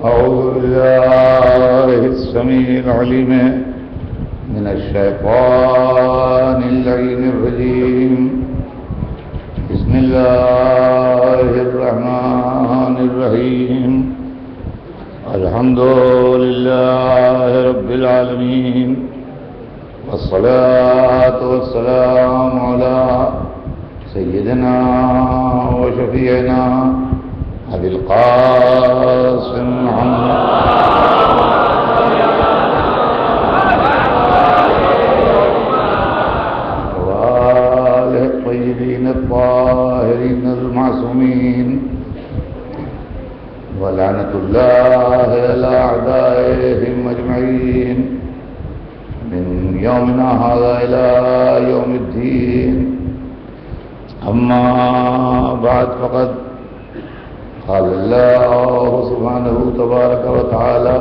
أعوذ بالله السميع العليم من الشيطان اللعين الرجيم. بسم الله الرحمن الرحيم. الحمد لله رب العالمين، والصلاة والسلام على سيدنا وشفيعنا أبي القاسم محمد وآله الطيبين الطاهرين المعصومين، ولعنة الله على أعدائهم أجمعين من يومنا هذا إلى يوم الدين. أما بعد، فقد قال الله سبحانه تبارك وتعالى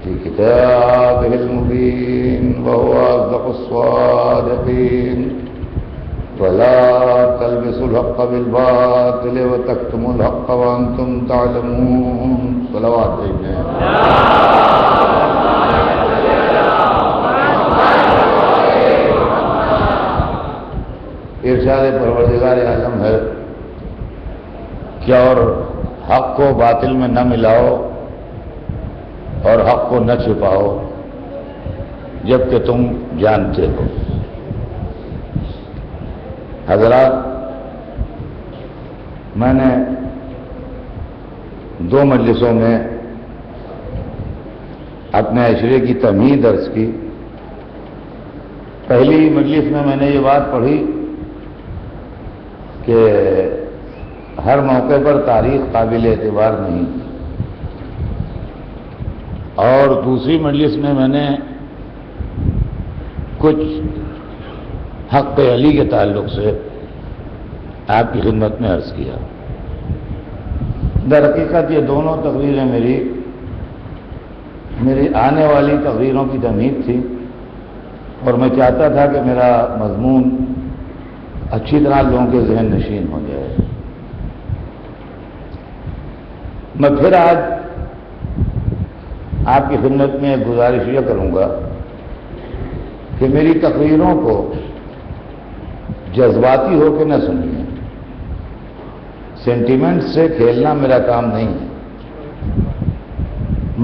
في كتابه المبين وهو أصدق الصادقين: ولا تلبسوا الحق بالباطل وتكتموا الحق وأنتم تعلمون. صلوات دیجئے. ارشاد پروردگار عالم ہے کہ اور حق کو باطل میں نہ ملاؤ اور حق کو نہ چھپاؤ جبکہ تم جانتے ہو. حضرات، میں نے 2 مجلسوں میں اپنے عشرے کی تمہید عرض کی. پہلی مجلس میں نے یہ بات پڑھی کہ ہر موقع پر تاریخ قابل اعتبار نہیں، اور دوسری مجلس میں نے کچھ حق علی کے تعلق سے آپ کی خدمت میں عرض کیا. در حقیقت یہ دونوں تقریریں میری آنے والی تقریروں کی تمہید تھی، اور میں چاہتا تھا کہ میرا مضمون اچھی طرح لوگوں کے ذہن نشین ہو جائے. میں پھر آج آپ کی خدمت میں ایک گزارش یہ کروں گا کہ میری تقریروں کو جذباتی ہو کے نہ سنیے. سینٹیمنٹ سے کھیلنا میرا کام نہیں ہے.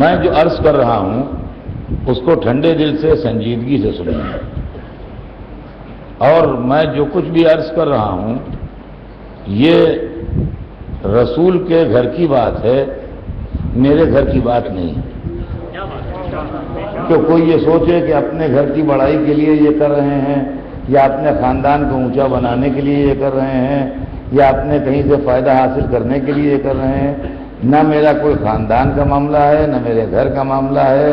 میں جو عرض کر رہا ہوں اس کو ٹھنڈے دل سے سنجیدگی سے سنیے، اور میں جو کچھ بھی عرض کر رہا ہوں یہ رسول کے گھر کی بات ہے، میرے گھر کی بات نہیں. تو کوئی یہ سوچے کہ اپنے گھر کی بڑائی کے لیے یہ کر رہے ہیں، یا اپنے خاندان کو اونچا بنانے کے لیے یہ کر رہے ہیں، یا اپنے کہیں سے فائدہ حاصل کرنے کے لیے یہ کر رہے ہیں. نہ میرا کوئی خاندان کا معاملہ ہے، نہ میرے گھر کا معاملہ ہے،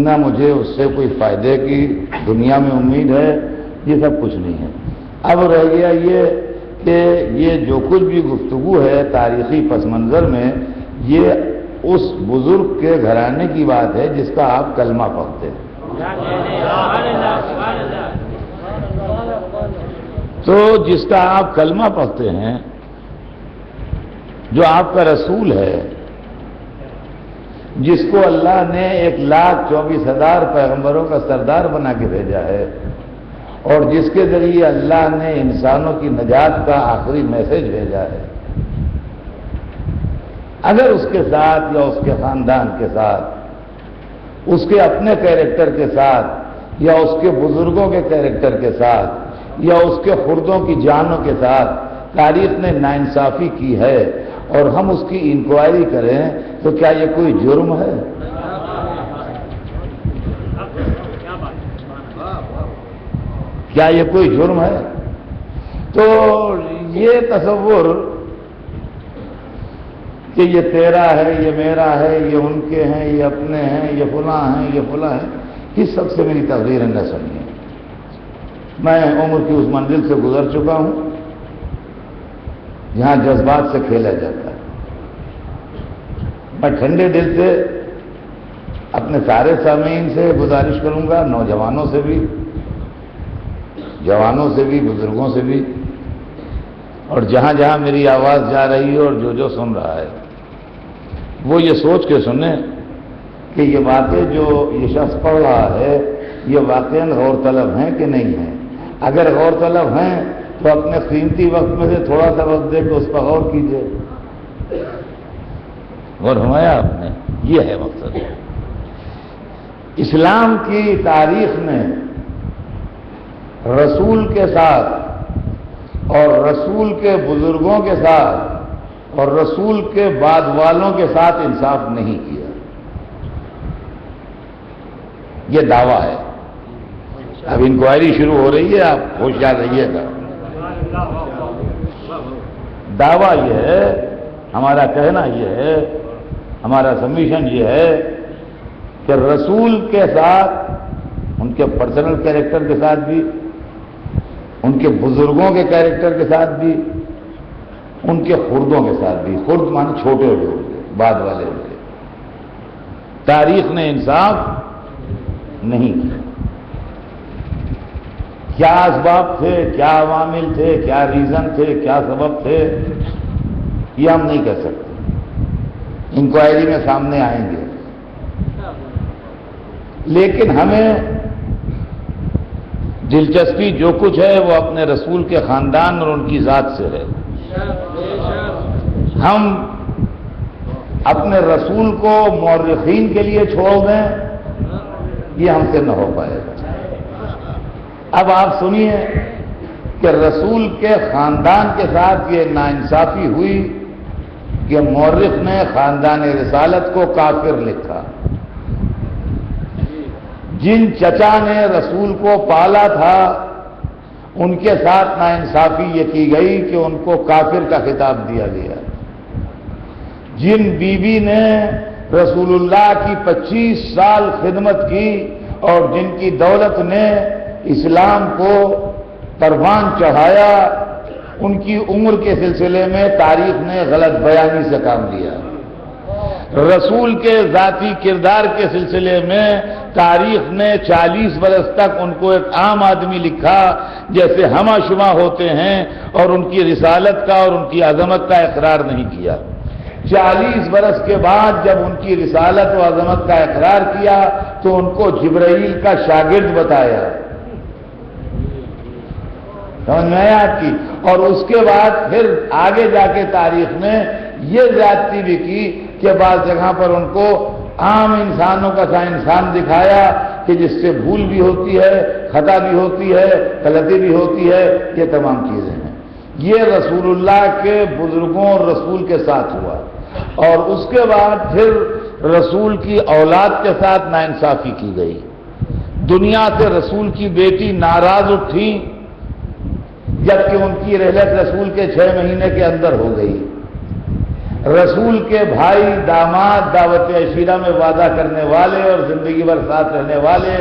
نہ مجھے اس سے کوئی فائدے کی دنیا میں امید ہے. یہ سب کچھ نہیں ہے. اب رہ گیا یہ کہ یہ جو کچھ بھی گفتگو ہے تاریخی پس منظر میں، یہ اس بزرگ کے گھرانے کی بات ہے جس کا آپ کلمہ پڑھتے ہیں. تو جس کا آپ کلمہ پڑھتے ہیں، جو آپ کا رسول ہے، جس کو اللہ نے 1,24,000 پیغمبروں کا سردار بنا کے بھیجا ہے، اور جس کے ذریعے اللہ نے انسانوں کی نجات کا آخری میسج بھیجا ہے، اگر اس کے ساتھ یا اس کے خاندان کے ساتھ، اس کے اپنے کیریکٹر کے ساتھ، یا اس کے بزرگوں کے کیریکٹر کے ساتھ، یا اس کے خردوں کی جانوں کے ساتھ تاریخ نے ناانصافی کی ہے، اور ہم اس کی انکوائری کریں، تو کیا یہ کوئی جرم ہے؟ کیا یہ کوئی جرم ہے؟ تو یہ تصور کہ یہ تیرا ہے، یہ میرا ہے، یہ ان کے ہیں، یہ اپنے ہیں، یہ فلاں ہیں، یہ فلاں ہیں، اس سب سے میری تقریر نہ سنیے. میں عمر کی اس منزل سے گزر چکا ہوں جہاں جذبات سے کھیلا جاتا ہے. میں ٹھنڈے دل سے اپنے سارے سامعین سے گزارش کروں گا، نوجوانوں سے بھی، جوانوں سے بھی، بزرگوں سے بھی، اور جہاں جہاں میری آواز جا رہی ہے اور جو سن رہا ہے، وہ یہ سوچ کے سنیں کہ یہ باتیں جو یہ شخص پڑھ رہا ہے یہ واقعاً غور طلب ہیں کہ نہیں ہیں. اگر غور طلب ہیں تو اپنے قیمتی وقت میں سے تھوڑا سا وقت دے کے اس پر غور کیجیے. غور فرمایا آپ نے؟ یہ ہے مقصد. اسلام کی تاریخ میں رسول کے ساتھ اور رسول کے بزرگوں کے ساتھ اور رسول کے بعد والوں کے ساتھ انصاف نہیں کیا. یہ دعویٰ ہے. اب انکوائری شروع ہو رہی ہے، آپ ہوشیار رہیے گا. دعویٰ یہ ہے، ہمارا کہنا یہ ہے، ہمارا سبمیشن یہ ہے کہ رسول کے ساتھ، ان کے پرسنل کیریکٹر کے ساتھ بھی، ان کے بزرگوں کے کیریکٹر کے ساتھ بھی، ان کے خردوں کے ساتھ بھی، خرد مانے چھوٹے لوگ بعد والے ان کے، تاریخ نے انصاف نہیں کیا. کیا اسباب تھے، کیا عوامل تھے، کیا ریزن تھے، کیا سبب تھے، یہ ہم نہیں کہہ سکتے. انکوائری میں سامنے آئیں گے. لیکن ہمیں دلچسپی جو کچھ ہے وہ اپنے رسول کے خاندان اور ان کی ذات سے ہے. ہم اپنے رسول کو مورخین کے لیے چھوڑ دیں، یہ ہم سے نہ ہو پائے گا. اب آپ سنیے کہ رسول کے خاندان کے ساتھ یہ ناانصافی ہوئی کہ مورخ نے خاندان رسالت کو کافر لکھا. جن چچا نے رسول کو پالا تھا ان کے ساتھ ناانصافی یہ کی گئی کہ ان کو کافر کا خطاب دیا گیا. جن بیوی نے رسول اللہ کی 25 سال خدمت کی اور جن کی دولت نے اسلام کو پروان چڑھایا، ان کی عمر کے سلسلے میں تاریخ نے غلط بیانی سے کام لیا. رسول کے ذاتی کردار کے سلسلے میں تاریخ نے 40 برس تک ان کو ایک عام آدمی لکھا جیسے ہمہ شمہ ہوتے ہیں، اور ان کی رسالت کا اور ان کی عظمت کا اقرار نہیں کیا. 40 برس کے بعد جب ان کی رسالت و عظمت کا اقرار کیا تو ان کو جبرائیل کا شاگرد بتایا. سمجھ میں آیا آپ کی؟ اور اس کے بعد پھر آگے جا کے تاریخ نے یہ زیادتی بھی کی کہ بعض جگہ پر ان کو عام انسانوں کا سا انسان دکھایا کہ جس سے بھول بھی ہوتی ہے، خطا بھی ہوتی ہے، غلطی بھی ہوتی ہے. یہ تمام چیزیں ہیں. یہ رسول اللہ کے بزرگوں اور رسول کے ساتھ ہوا. اور اس کے بعد پھر رسول کی اولاد کے ساتھ ناانصافی کی گئی. دنیا سے رسول کی بیٹی ناراض اٹھی جبکہ ان کی رحلت رسول کے 6 مہینے کے اندر ہو گئی. رسول کے بھائی داماد دعوت عشیرہ میں وعدہ کرنے والے اور زندگی بھر ساتھ رہنے والے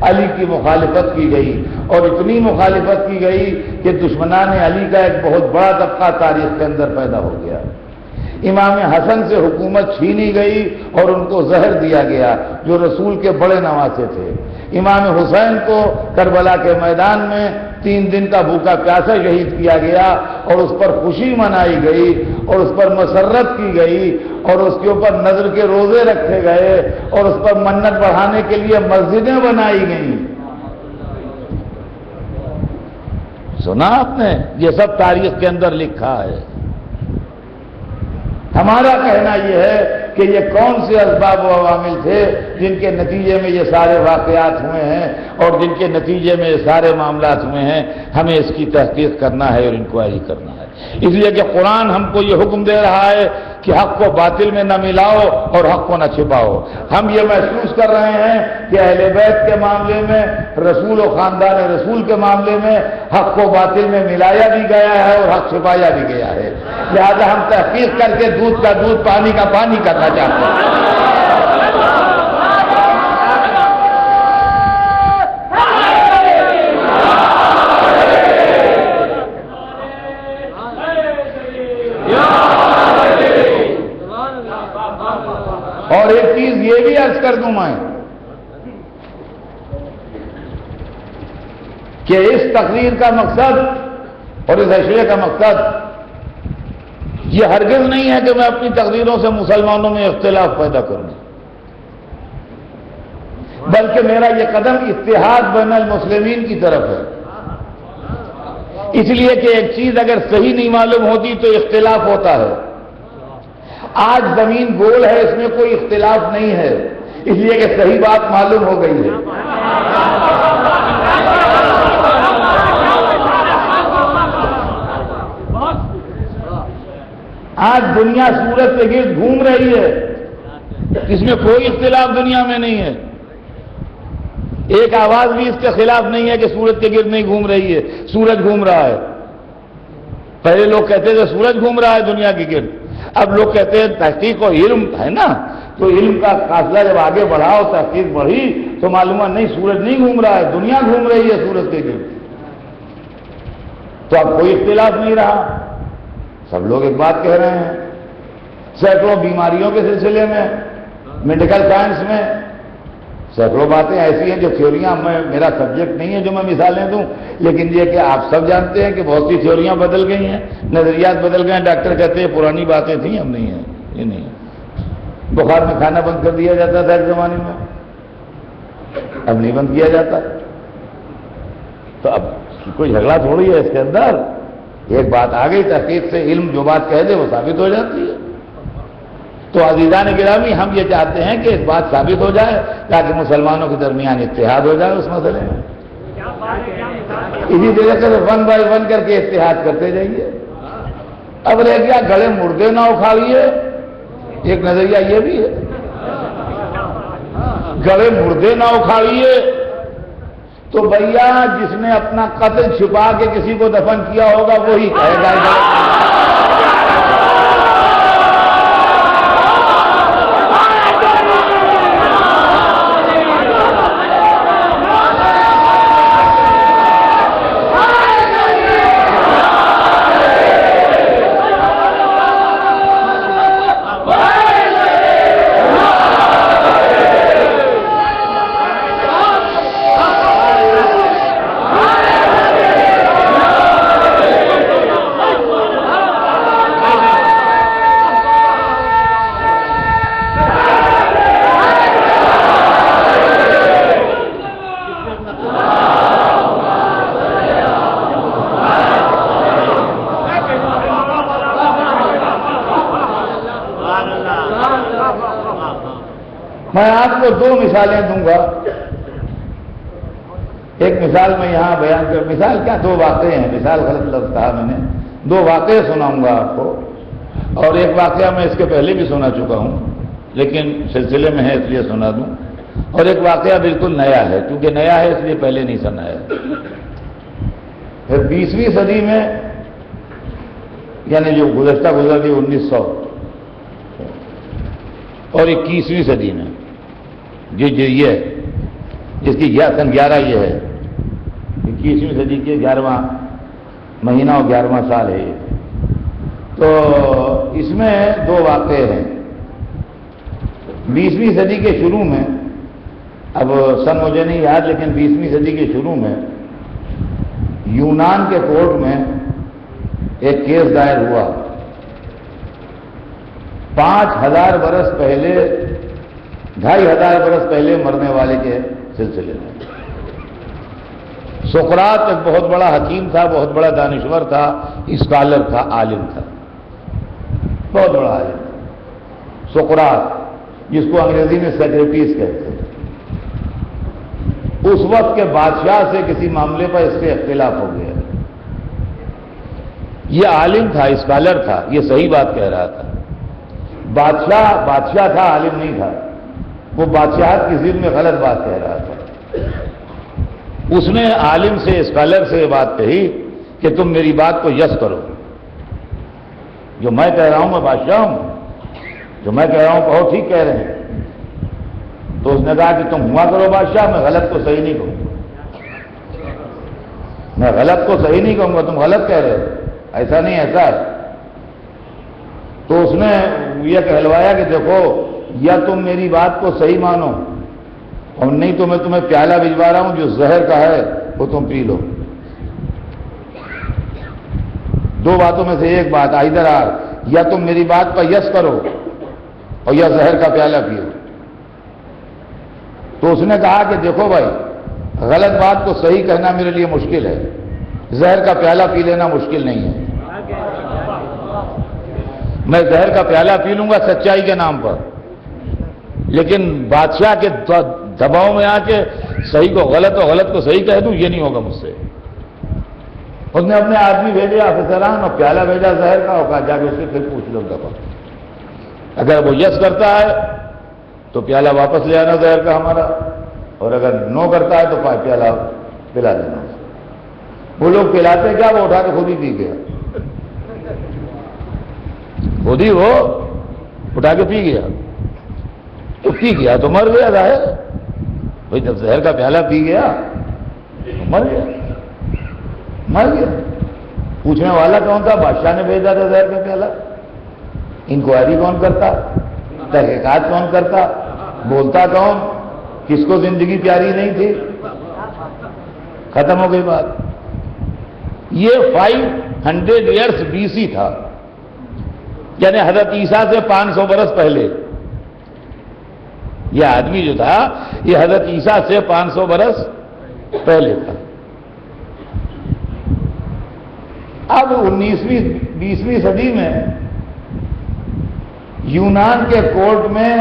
علی کی مخالفت کی گئی، اور اتنی مخالفت کی گئی کہ دشمنان علی کا ایک بہت بڑا طبقہ تاریخ کے اندر پیدا ہو گیا. امام حسن سے حکومت چھینی گئی اور ان کو زہر دیا گیا جو رسول کے بڑے نواسے تھے. امام حسین کو کربلا کے میدان میں 3 دن کا بھوکا پیاسا شہید کیا گیا، اور اس پر خوشی منائی گئی اور اس پر مسرت کی گئی اور اس کے اوپر نذر کے روزے رکھے گئے اور اس پر منت بڑھانے کے لیے مسجدیں بنائی گئیں. سنا آپ نے؟ یہ سب تاریخ کے اندر لکھا ہے. ہمارا کہنا یہ ہے کہ یہ کون سے اسباب و عوامل تھے جن کے نتیجے میں یہ سارے واقعات ہوئے ہیں اور جن کے نتیجے میں یہ سارے معاملات ہوئے ہیں. ہمیں اس کی تحقیق کرنا ہے اور انکوائری کرنا ہے. اس لیے کہ قرآن ہم کو یہ حکم دے رہا ہے کہ حق کو باطل میں نہ ملاؤ اور حق کو نہ چھپاؤ. ہم یہ محسوس کر رہے ہیں کہ اہل بیت کے معاملے میں، رسول و خاندان رسول کے معاملے میں حق کو باطل میں ملایا بھی گیا ہے اور حق چھپایا بھی گیا ہے. لہذا ہم تحقیق کر کے دودھ کا دودھ پانی کا پانی کرنا چاہتے ہیں. اور ایک چیز یہ بھی عرض کر دوں میں کہ اس تقریر کا مقصد اور اس اشرے کا مقصد یہ ہرگز نہیں ہے کہ میں اپنی تقریروں سے مسلمانوں میں اختلاف پیدا کروں، بلکہ میرا یہ قدم اتحاد بین المسلمین کی طرف ہے۔ اس لیے کہ ایک چیز اگر صحیح نہیں معلوم ہوتی تو اختلاف ہوتا ہے۔ آج زمین گول ہے، اس میں کوئی اختلاف نہیں ہے، اس لیے کہ صحیح بات معلوم ہو گئی ہے۔ آج دنیا سورج کے گرد گھوم رہی ہے، اس میں کوئی اختلاف دنیا میں نہیں ہے۔ ایک آواز بھی اس کے خلاف نہیں ہے کہ سورج کے گرد نہیں گھوم رہی ہے، سورج گھوم رہا ہے۔ پہلے لوگ کہتے تھے سورج گھوم رہا ہے دنیا کے گرد، اب لوگ کہتے ہیں تحقیق اور علم ہے نا، تو علم کا فاصلہ جب آگے بڑھا اور تحقیق بڑھی تو معلومات نہیں، سورج نہیں گھوم رہا ہے، دنیا گھوم رہی ہے سورج کے گرد۔ تو اب کوئی اختلاف نہیں رہا، سب لوگ ایک بات کہہ رہے ہیں۔ سینکڑوں بیماریوں کے سلسلے میں، میڈیکل سائنس میں سینکڑوں باتیں ایسی ہیں جو تھیوریاں، میرا سبجیکٹ نہیں ہے جو میں مثالیں دوں، لیکن یہ کہ آپ سب جانتے ہیں کہ بہت سی تھیوریاں بدل گئی ہیں، نظریات بدل گئے ہیں۔ ڈاکٹر کہتے ہیں پرانی باتیں تھیں، اب نہیں ہیں، یہ نہیں ہے۔ بخار میں کھانا بند کر دیا جاتا تھا ایک زمانے میں، اب نہیں بند کیا جاتا۔ تو اب کوئی جھگڑا تھوڑی ہے اس کے اندر، ایک بات آ گئی تحقیق سے، علم جو بات کہہ دے وہ ثابت ہو جاتی ہے۔ تو عزیزان گرامی، ہم یہ چاہتے ہیں کہ اس بات ثابت ہو جائے تاکہ مسلمانوں کے درمیان اتحاد ہو جائے اس مسئلے میں۔ اسی طرح سے ون بائی ون کر کے اتحاد کرتے جائیے۔ اب رہ گیا گڑے مردے نہ اکھاڑیے، ایک نظریہ یہ بھی ہے، گڑے مردے نہ اکھاڑیے۔ تو بھیا جس نے اپنا قتل چھپا کے کسی کو دفن کیا ہوگا وہی کہے گا۔ میں آپ کو دو مثالیں دوں گا۔ ایک مثال میں یہاں بیان کر، مثال کیا، دو واقعے ہیں، مثال غلط لفظ کہا میں نے، دو واقعے سناؤں گا آپ کو، اور ایک واقعہ میں اس کے پہلے بھی سنا چکا ہوں لیکن سلسلے میں ہے اس لیے سنا دوں، اور ایک واقعہ بالکل نیا ہے، کیونکہ نیا ہے اس لیے پہلے نہیں سنا ہے۔ پھر 20ویں صدی میں، یعنی جو گزری 1900 اور 21ویں صدی میں، یہ جس کی سن 11 یہ ہے، 21ویں صدی کے 11واں مہینہ اور 11واں سال ہے یہ۔ تو اس میں دو واقعے ہیں۔ 20ویں صدی کے شروع میں، اب سن مجھے نہیں یاد لیکن 20ویں صدی کے شروع میں یونان کے کورٹ میں ایک کیس دائر ہوا 5000 برس پہلے، 2500 برس پہلے مرنے والے کے سلسلے میں۔ سقراط ایک بہت بڑا حکیم تھا، بہت بڑا دانشور تھا، اسکالر تھا، عالم تھا، بہت بڑا عالم تھا سقراط، جس کو انگریزی میں سیکریٹس کہتے ہیں۔ اس وقت کے بادشاہ سے کسی معاملے پر اس سے اختلاف ہو گیا۔ یہ عالم تھا، اسکالر تھا، یہ صحیح بات کہہ رہا تھا۔ بادشاہ تھا، عالم نہیں تھا، وہ بادشاہت کی ضد میں غلط بات کہہ رہا تھا۔ اس نے عالم سے، اسکالر سے یہ بات کہی کہ تم میری بات کو یس کرو، جو میں کہہ رہا ہوں میں بادشاہ ہوں، جو میں کہہ رہا ہوں کہو ٹھیک کہہ رہے ہیں۔ تو اس نے کہا کہ تم ہوا کرو بادشاہ، میں غلط کو صحیح نہیں کہوں گا، میں غلط کو صحیح نہیں کہوں گا، تم غلط کہہ رہے ہو، ایسا نہیں ایسا ہے۔ تو اس نے یہ کہلوایا کہ دیکھو، یا تم میری بات کو صحیح مانو اور نہیں تو میں تمہیں پیالہ بھجوا رہا ہوں جو زہر کا ہے وہ تم پی لو۔ دو باتوں میں سے ایک بات، ادھر یا تم میری بات پر یس کرو اور یا زہر کا پیالہ پیو۔ تو اس نے کہا کہ دیکھو بھائی، غلط بات کو صحیح کہنا میرے لیے مشکل ہے، زہر کا پیالہ پی لینا مشکل نہیں ہے، میں زہر کا پیالہ پی لوں گا سچائی کے نام پر، لیکن بادشاہ کے دباؤ میں آ کے صحیح کو غلط اور غلط کو صحیح کہہ دوں، یہ نہیں ہوگا مجھ سے۔ اس نے اپنے آدمی بھیجے افسران اور پیالہ بھیجا زہر کا، اور کہا جا کے اس سے پھر پوچھ لو دبا، اگر وہ یس کرتا ہے تو پیالہ واپس لے آنا زہر کا ہمارا، اور اگر نو کرتا ہے تو پیالہ پلا دینا۔ وہ لوگ پلاتے کیا، وہ اٹھا کے خود ہی پی گیا، خود ہی وہ اٹھا کے پی گیا، تو پی گیا تو مر گیا ظاہر بھائی، جب زہر کا پیالہ پی گیا تو مر گیا، مر گیا۔ پوچھنے والا کون تھا؟ بادشاہ نے بھیجا تھا زہر کا پیالہ۔ انکوائری کون کرتا؟ تحقیقات کون کرتا؟ بولتا کون؟ کس کو زندگی پیاری نہیں تھی؟ ختم ہو گئی بات۔ یہ 500 ایئرس BC تھا، یعنی حضرت عیسیٰ سے 500 برس پہلے۔ یہ آدمی جو تھا یہ حضرت عیسیٰ سے 500 برس پہلے تھا۔ اب 19ویں 20ویں صدی میں یونان کے کورٹ میں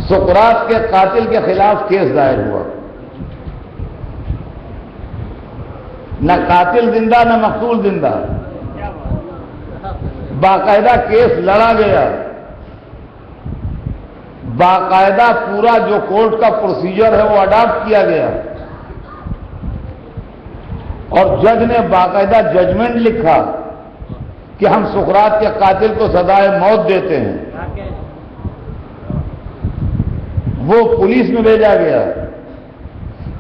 سقراط کے قاتل کے خلاف کیس دائر ہوا۔ نہ قاتل زندہ نہ مقتول زندہ، باقاعدہ کیس لڑا گیا، باقاعدہ پورا جو کورٹ کا پروسیجر ہے وہ اڈاپٹ کیا گیا، اور جج نے باقاعدہ ججمنٹ لکھا کہ ہم سقراط کے قاتل کو سزائے موت دیتے ہیں۔ وہ پولیس میں بھیجا گیا،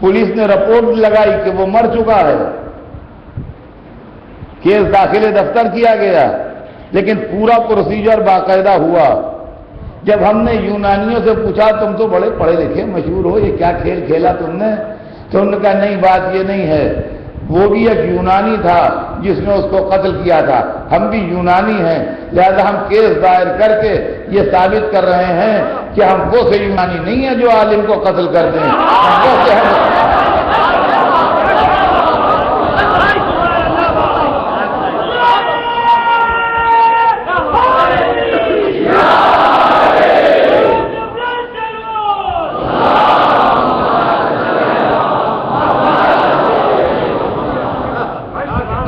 پولیس نے رپورٹ لگائی کہ وہ مر چکا ہے، کیس داخل دفتر کیا گیا، لیکن پورا پروسیجر باقاعدہ ہوا۔ جب ہم نے یونانیوں سے پوچھا تم تو بڑے پڑھے لکھے مشہور ہو، یہ کیا کھیل کھیلا تم نے؟ تو انہوں نے کہا نہیں، بات یہ نہیں ہے، وہ بھی ایک یونانی تھا جس نے اس کو قتل کیا تھا، ہم بھی یونانی ہیں، لہذا ہم کیس دائر کر کے یہ ثابت کر رہے ہیں کہ ہم وہ سے یونانی نہیں ہیں جو عالم کو قتل کرتے ہیں، ہم وہ سے ہیں۔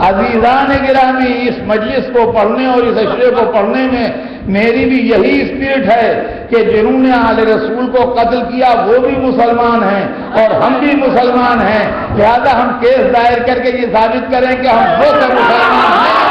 عزیزان گرامی، اس مجلس کو پڑھنے اور اس اشرے کو پڑھنے میں میری بھی یہی اسپرٹ ہے کہ جنہوں نے آل رسول کو قتل کیا وہ بھی مسلمان ہیں اور ہم بھی مسلمان ہیں، لہذا ہم کیس دائر کر کے یہ ثابت کریں کہ ہم وہ سب مسلمان ہیں۔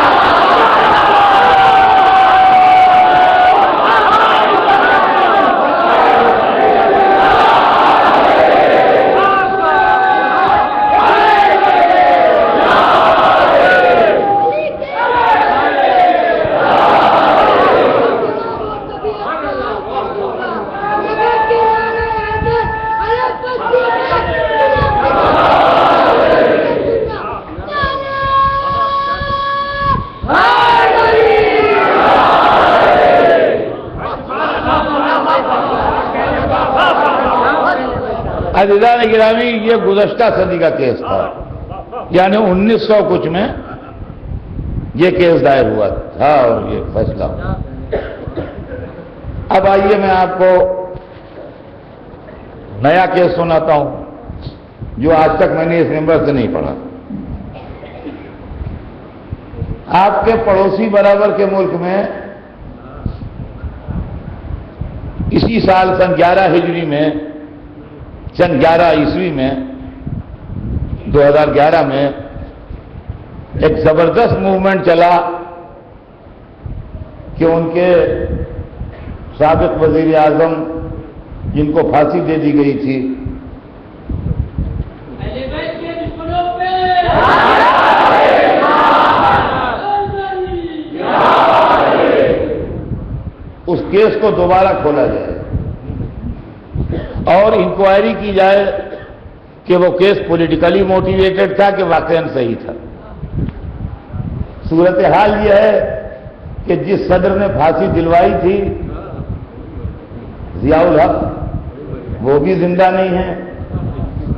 عزیزان گرامی، یہ گزشتہ صدی کا کیس تھا، یعنی 1900 کچھ میں یہ کیس دائر ہوا تھا اور یہ فیصلہ ہوا۔ اب آئیے میں آپ کو نیا کیس سناتا ہوں جو آج تک میں نے اس ممبر سے نہیں پڑھا۔ آپ کے پڑوسی برابر کے ملک میں اسی سال سن 11 ہجری میں، سن 11 عیسوی میں، 2011 میں ایک زبردست موومنٹ چلا کہ ان کے سابق وزیر اعظم جن کو پھانسی دے دی گئی تھی، اس کیس کو دوبارہ کھولا جائے اور انکوائری کی جائے کہ وہ کیس پولیٹیکلی موٹیویٹڈ تھا کہ واقعاً صحیح تھا۔ صورتحال یہ ہے کہ جس صدر نے پھانسی دلوائی تھی ضیاء الحق وہ بھی زندہ نہیں ہے،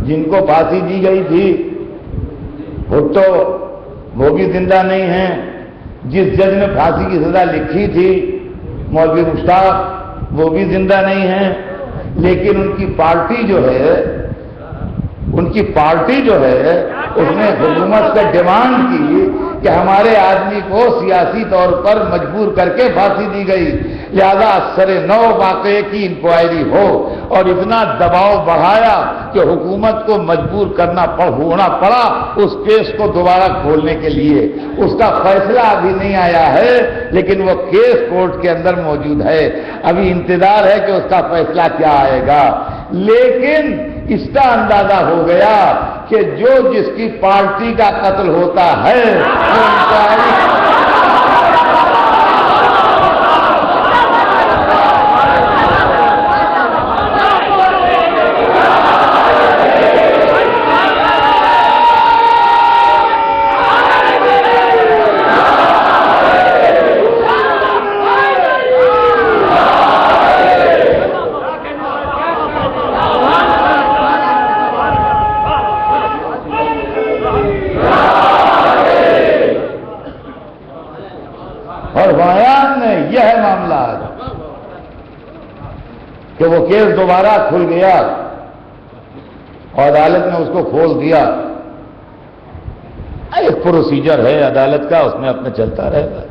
جن کو پھانسی دی گئی تھی بھٹو وہ بھی زندہ نہیں ہیں، جس جج نے پھانسی کی سزا لکھی تھی مولوی مشتاق وہ بھی زندہ نہیں ہیں، لیکن ان کی پارٹی جو ہے اس نے حکومت سے ڈیمانڈ کی کہ ہمارے آدمی کو سیاسی طور پر مجبور کر کے پھانسی دی گئی، لہذا سر نو واقعے کی انکوائری ہو، اور اتنا دباؤ بڑھایا کہ حکومت کو مجبور ہونا پڑا اس کیس کو دوبارہ کھولنے کے لیے۔ اس کا فیصلہ ابھی نہیں آیا ہے، لیکن وہ کیس کورٹ کے اندر موجود ہے، ابھی انتظار ہے کہ اس کا فیصلہ کیا آئے گا۔ لیکن اس کا اندازہ ہو گیا کہ جس کی پارٹی کا قتل ہوتا ہے وہ کہ وہ کیس دوبارہ کھل گیا اور عدالت نے اس کو کھول دیا۔ ایک پروسیجر ہے عدالت کا، اس میں اپنے چلتا رہے گا،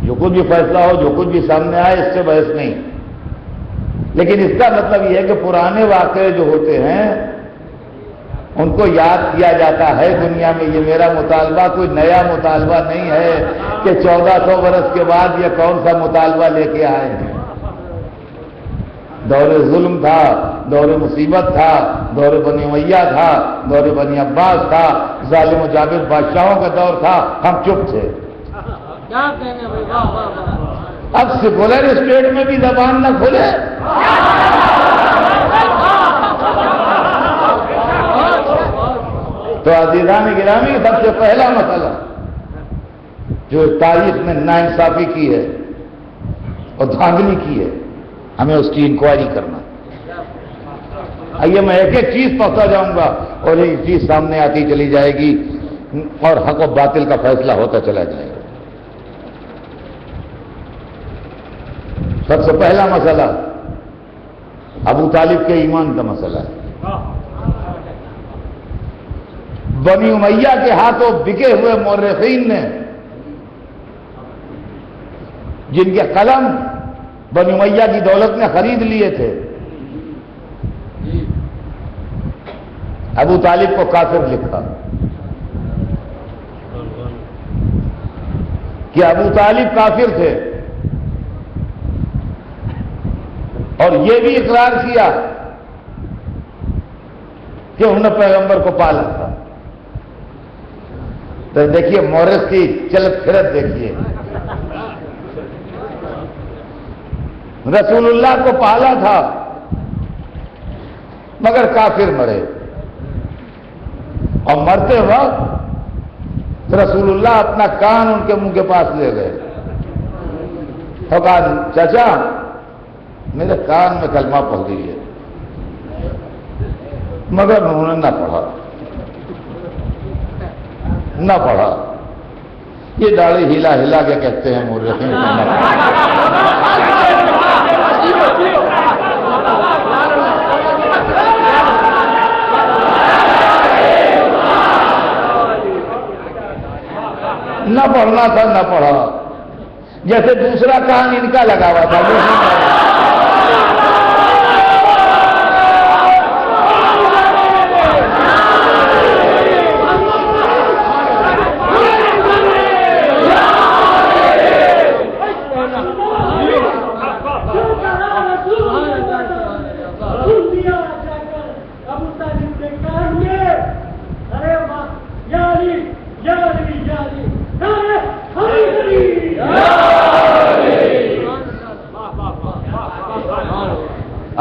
جو کچھ بھی فیصلہ ہو، جو کچھ بھی سامنے آئے، اس سے بحث نہیں۔ لیکن اس کا مطلب یہ ہے کہ پرانے واقعے جو ہوتے ہیں ان کو یاد کیا جاتا ہے دنیا میں۔ یہ میرا مطالبہ کوئی نیا مطالبہ نہیں ہے کہ 1400 برس کے بعد یہ کون سا مطالبہ لے کے آئے ہیں۔ دور ظلم تھا، دور مصیبت تھا، دور بنی امیہ تھا، دور بنی عباس تھا، ظالم و جابر بادشاہوں کا دور تھا، ہم چپ تھے۔ اب سیکولر اسٹیٹ میں بھی زبان نہ کھلے تو عزیزان گرامی، سب سے پہلا مسئلہ جو تاریخ میں ناانصافی کی ہے اور دھاندلی کی ہے، ہمیں اس کی انکوائری کرنا۔ آئیے میں ایک ایک چیز پہنچا جاؤں گا اور ایک چیز سامنے آتی چلی جائے گی اور حق و باطل کا فیصلہ ہوتا چلا جائے گا۔ سب سے پہلا مسئلہ ابو طالب کے ایمان کا مسئلہ ہے۔ بنی امیہ کے ہاتھوں بکے ہوئے مورخین نے، جن کے قلم بنی امیہ کی دولت نے خرید لیے تھے، ابو طالب کو کافر لکھا کہ ابو طالب کافر تھے، اور یہ بھی اقرار کیا کہ انہوں نے پیغمبر کو پالا تھا۔ تو دیکھیے مورخ کی چلت پھرت دیکھیے، رسول اللہ کو پالا تھا مگر کافر مرے، اور مرتے وقت رسول اللہ اپنا کان ان کے منہ کے پاس لے گئے، تو کہا چچا میرے کان میں کلمہ پڑھ دیجیے، مگر انہوں نے نہ پڑھا۔ یہ داڑھی ہلا ہلا کے کہتے ہیں مورخین، نہ پڑھنا تھا نہ پڑھا، جیسے دوسرا کان ان کا لگا ہوا تھا۔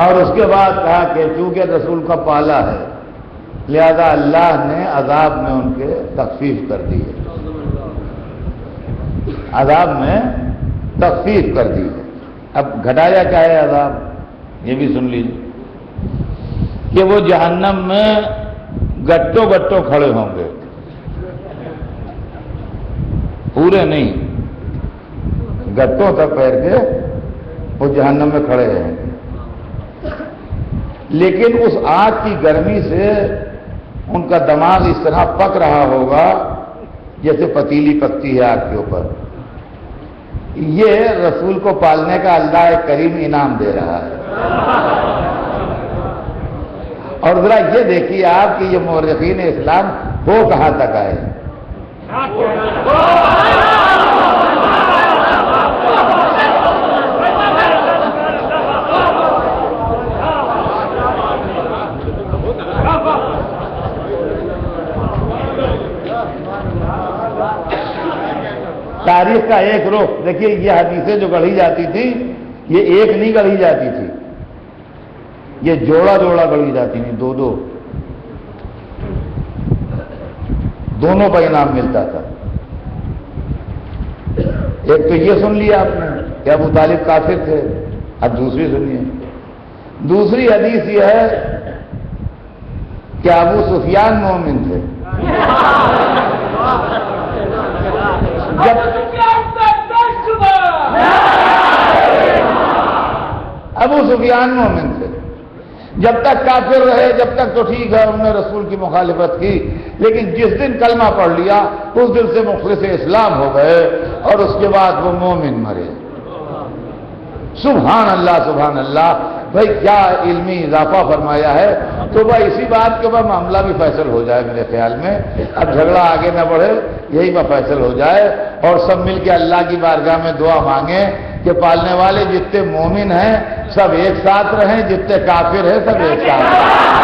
اور اس کے بعد کہا کہ چونکہ رسول کا پالا ہے لہذا اللہ نے عذاب میں ان کے تخفیف کر دی ہے۔ عذاب میں تخفیف کر دی ہے۔ اب گھٹایا کیا ہے عذاب، یہ بھی سن لیجیے کہ وہ جہنم میں گٹوں گٹوں کھڑے ہوں گے، پورے نہیں، گٹوں تک پیر کے وہ جہنم میں کھڑے ہیں، لیکن اس آگ کی گرمی سے ان کا دماغ اس طرح پک رہا ہوگا جیسے پتیلی پکتی ہے آگ کے اوپر۔ یہ رسول کو پالنے کا اللہ کریم انعام دے رہا ہے۔ اور ذرا یہ دیکھیے آپ کہ یہ مورخین اسلام وہ کہاں تک آئے۔ تاریخ کا ایک رخ دیکھیے، یہ حدیثیں جو گڑھی جاتی تھی یہ ایک نہیں گڑھی جاتی تھی، یہ جوڑا جوڑا گڑھی جاتی تھی، دو دو، دونوں کا انعام ملتا تھا۔ ایک تو یہ سن لیا آپ نے کہ ابو طالب کافر تھے، اب دوسری سنیے۔ دوسری حدیث یہ ہے کہ ابو سفیان مومن تھے۔ ابو سفیان مومن تھے، جب تک کافر رہے جب تک تو ٹھیک ہے، انہوں نے رسول کی مخالفت کی، لیکن جس دن کلمہ پڑھ لیا اس دن سے مخلص اسلام ہو گئے اور اس کے بعد وہ مومن مرے۔ سبحان اللہ سبحان اللہ، بھائی کیا علمی اضافہ فرمایا ہے۔ تو بھائی اسی بات کے بعد معاملہ بھی فیصل ہو جائے میرے خیال میں، اب جھگڑا آگے نہ بڑھے، یہی بات فیصل ہو جائے اور سب مل کے اللہ کی بارگاہ میں دعا مانگیں کہ پالنے والے جتنے مومن ہیں سب ایک ساتھ رہیں، جتنے کافر ہیں سب ایک ساتھ رہیں۔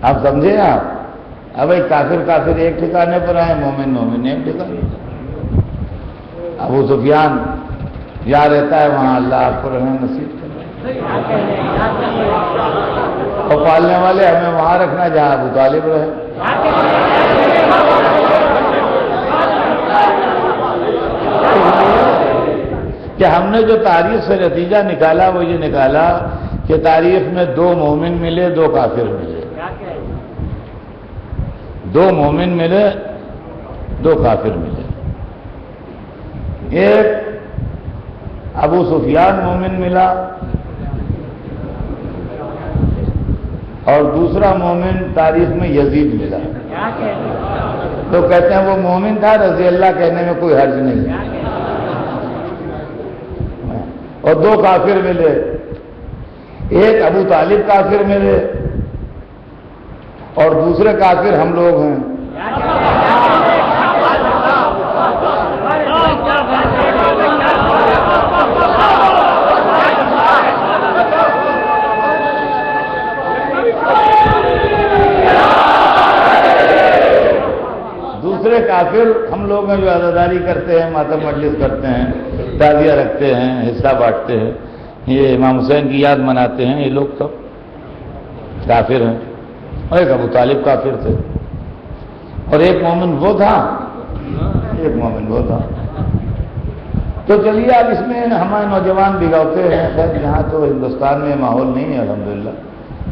آپ سمجھے آپ؟ اب ایک کافر کافر ایک ٹھکانے پر آئے، مومن مومن ایک ٹھکانے پر۔ ابو سفیان جہاں رہتا ہے وہاں اللہ آپ کو رہنا نصیب کرے، اور پالنے والے ہمیں وہاں رکھنا جہاں ابو طالب رہے۔ کہ ہم نے جو تاریخ سے نتیجہ نکالا وہ یہ نکالا کہ تاریخ میں دو مومن ملے، دو کافر ملے، دو مومن ملے دو کافر ملے۔ ایک ابو سفیان مومن ملا اور دوسرا مومن تاریخ میں یزید ملا۔ تو کہتے ہیں وہ مومن تھا، رضی اللہ کہنے میں کوئی حرج نہیں۔ اور دو کافر ملے، ایک ابو طالب کافر ملے اور دوسرے کافر ہم لوگ ہیں۔ دوسرے کافر ہم لوگ ہیں جو عزاداری کرتے ہیں، ماتم مجلس کرتے ہیں، تعزیہ رکھتے ہیں، حصہ بانٹتے ہیں، یہ امام حسین کی یاد مناتے ہیں، یہ لوگ سب کافر ہیں۔ اور ایک ابو طالب کافر تھے، اور ایک مومن وہ تھا، ایک مومن وہ تھا۔ تو چلیے اب اس میں ہمارے نوجوان بگاڑتے ہیں، خیر یہاں تو ہندوستان میں ماحول نہیں ہے الحمدللہ،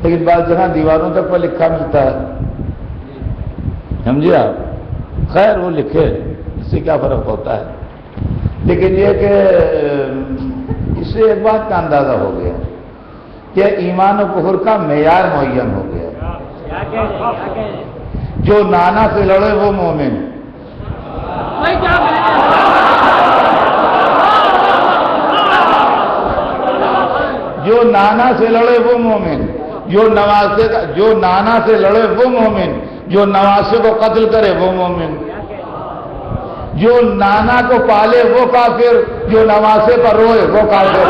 لیکن بعض جگہ دیواروں تک پر لکھا ملتا ہے، سمجھے آپ؟ خیر وہ لکھے، اس سے کیا فرق ہوتا ہے، لیکن یہ کہ اس سے ایک بات کا اندازہ ہو گیا کہ ایمان و کفر کا معیار معین ہو گیا۔ جو نانا سے لڑے وہ مومن، نانا سے لڑے وہ مومن، جو نانا سے لڑے وہ مومن، جو نواسے کو قتل کرے وہ مومن، جو نانا کو پالے وہ کافر، جو نواسے پر روئے وہ کافر۔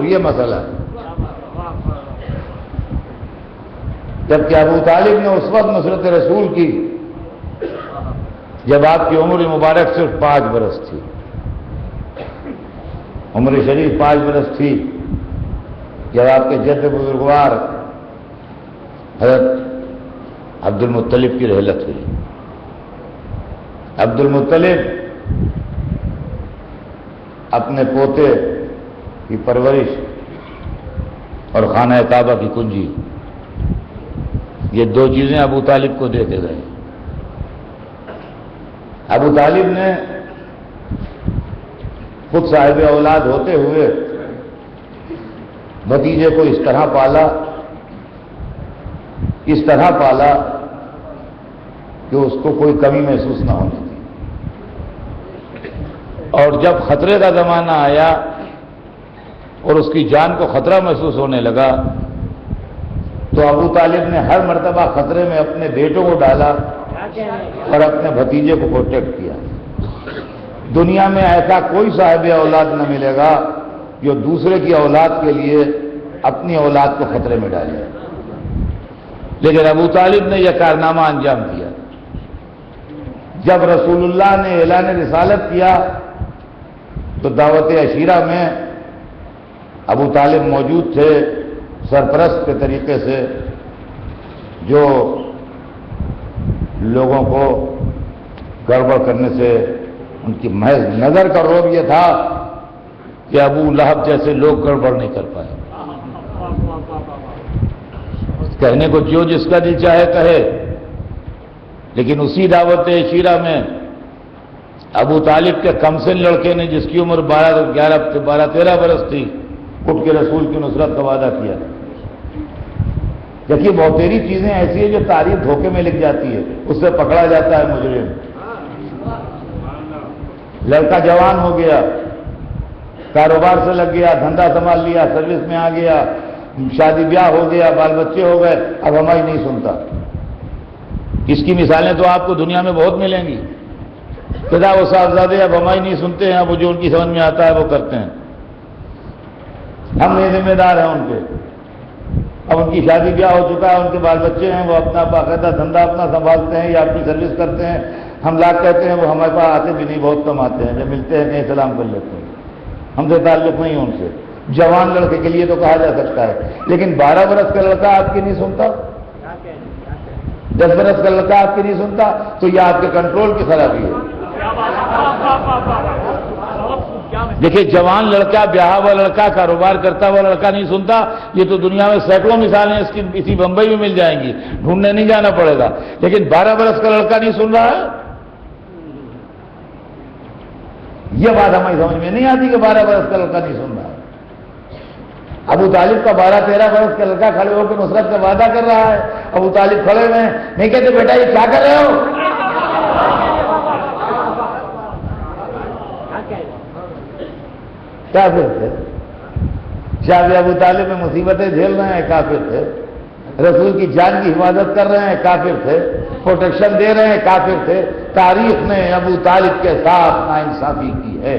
یہ مسئلہ ہے۔ جبکہ ابو طالب نے اس وقت نصرت رسول کی جب آپ کی عمر مبارک صرف 5 برس تھی، عمر شریف 5 برس تھی جب آپ کے جد بزرگوار حضرت عبد المطلب کی رحلت ہوئی۔ عبد المطلب اپنے پوتے کی پرورش اور خانہ کعبہ کی کنجی، یہ 2 چیزیں ابو طالب کو دے کے گئے۔ ابو طالب نے خود صاحب اولاد ہوتے ہوئے بھتیجے کو اس طرح پالا کہ اس کو کوئی کمی محسوس نہ ہونی تھی، اور جب خطرے کا زمانہ آیا اور اس کی جان کو خطرہ محسوس ہونے لگا تو ابو طالب نے ہر مرتبہ خطرے میں اپنے بیٹوں کو ڈالا اور اپنے بھتیجے کو پروٹیکٹ کیا۔ دنیا میں ایسا کوئی صاحب اولاد نہ ملے گا جو دوسرے کی اولاد کے لیے اپنی اولاد کو خطرے میں ڈالے، لیکن ابو طالب نے یہ کارنامہ انجام دیا۔ جب رسول اللہ نے اعلان رسالت کیا تو دعوت عشیرہ میں ابو طالب موجود تھے، سرپرست کے طریقے سے، جو لوگوں کو گڑبڑ کرنے سے ان کی محض نظر کا روب یہ تھا کہ ابو لہب جیسے لوگ گڑبڑ نہیں کر پائے۔ کہنے کو جو جس کا دل چاہے کہے، لیکن اسی دعوت عشیرہ میں ابو طالب کے کمسن لڑکے نے، جس کی عمر 12-13 برس تھی، اٹھ کے رسول کی نصرت کا وعدہ کیا۔ دیکھیے بہتری چیزیں ایسی ہیں جو تاریخ دھوکے میں لکھ جاتی ہے، اس سے پکڑا جاتا ہے مجرم۔ لڑکا جوان ہو گیا، کاروبار سے لگ گیا، دھندا سنبھال لیا، سروس میں آ گیا، شادی بیاہ ہو گیا، بال بچے ہو گئے، اب ہماری نہیں سنتا۔ اس کی مثالیں تو آپ کو دنیا میں بہت ملیں گی۔ خدا وہ صاحبزادے اب ہماری نہیں سنتے ہیں، اب جو ان کی سمجھ میں آتا ہے وہ کرتے ہیں، ہم نہیں ذمہ دار ہیں ان کے۔ اب ان کی شادی بیاہ ہو چکا ہے، ان کے بال بچے ہیں، وہ اپنا باقاعدہ دھندا اپنا سنبھالتے ہیں یا اپنی سروس کرتے ہیں، ہم لاکھ کہتے ہیں، وہ ہمارے پاس آتے بھی نہیں، بہت کم آتے ہیں، جب ملتے ہیں کہیں سلام کر لیتے ہیں، ہم سے تعلق نہیں ہے ان سے۔ جوان لڑکے کے لیے تو کہا جا سکتا ہے، لیکن 12 برس کا لڑکا آپ کی نہیں سنتا، 10 برس کا لڑکا آپ کی نہیں سنتا، تو یہ آپ کے کنٹرول کی خرابی ہے۔ دیکھیے جوان لڑکا، بیاہ ہوا لڑکا، کاروبار کرتا ہوا لڑکا نہیں سنتا، یہ تو دنیا میں سینکڑوں مثالیں اس کی اسی بمبئی میں مل جائیں گی، ڈھونڈنے نہیں جانا پڑے گا۔ لیکن 12 برس کا لڑکا نہیں سن رہا ہے، یہ بات ہماری سمجھ میں نہیں آتی کہ 12 برس کا لڑکا نہیں سن رہا ہے۔ ابو طالب کا 12-13 برس کا لڑکا کھڑے ہو کے نصرت کا وعدہ کر رہا ہے، ابو طالب کھڑے ہوئے ہیں، نہیں کہتے بیٹا یہ کیا کر رہے ہو؟ کافر تھے، شاہ ابو طالب میں مصیبتیں جھیل رہے ہیں، کافر تھے، رسول کی جان کی حفاظت کر رہے ہیں، کافر تھے، پروٹیکشن دے رہے ہیں، کافر تھے۔ تاریخ نے ابو طالب کے ساتھ ناانصافی کی ہے۔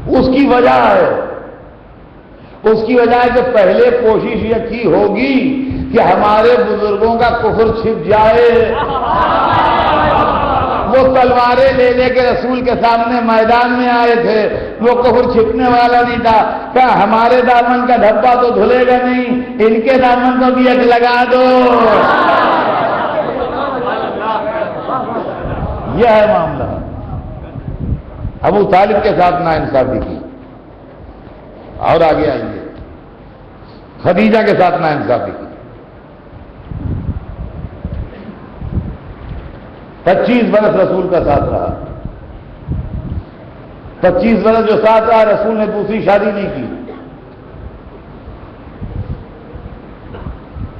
اس کی وجہ ہے کہ پہلے کوشش یہ کی ہوگی کہ ہمارے بزرگوں کا کفر چھپ جائے۔ وہ تلواریں لے لے کے رسول کے سامنے میدان میں آئے تھے، وہ کفر چھپنے والا نہیں تھا۔ کہا ہمارے دامن کا دھبا تو دھلے گا نہیں، ان کے دامن کو بھی ایک لگا دو۔ یہ ہے معاملہ۔ ابو طالب کے ساتھ ناانصافی کی، اور آگے آئیے خدیجہ کے ساتھ ناانصافی کی۔ 25 برس رسول کا ساتھ رہا، 25 برس جو ساتھ رہا، رسول نے دوسری شادی نہیں کی۔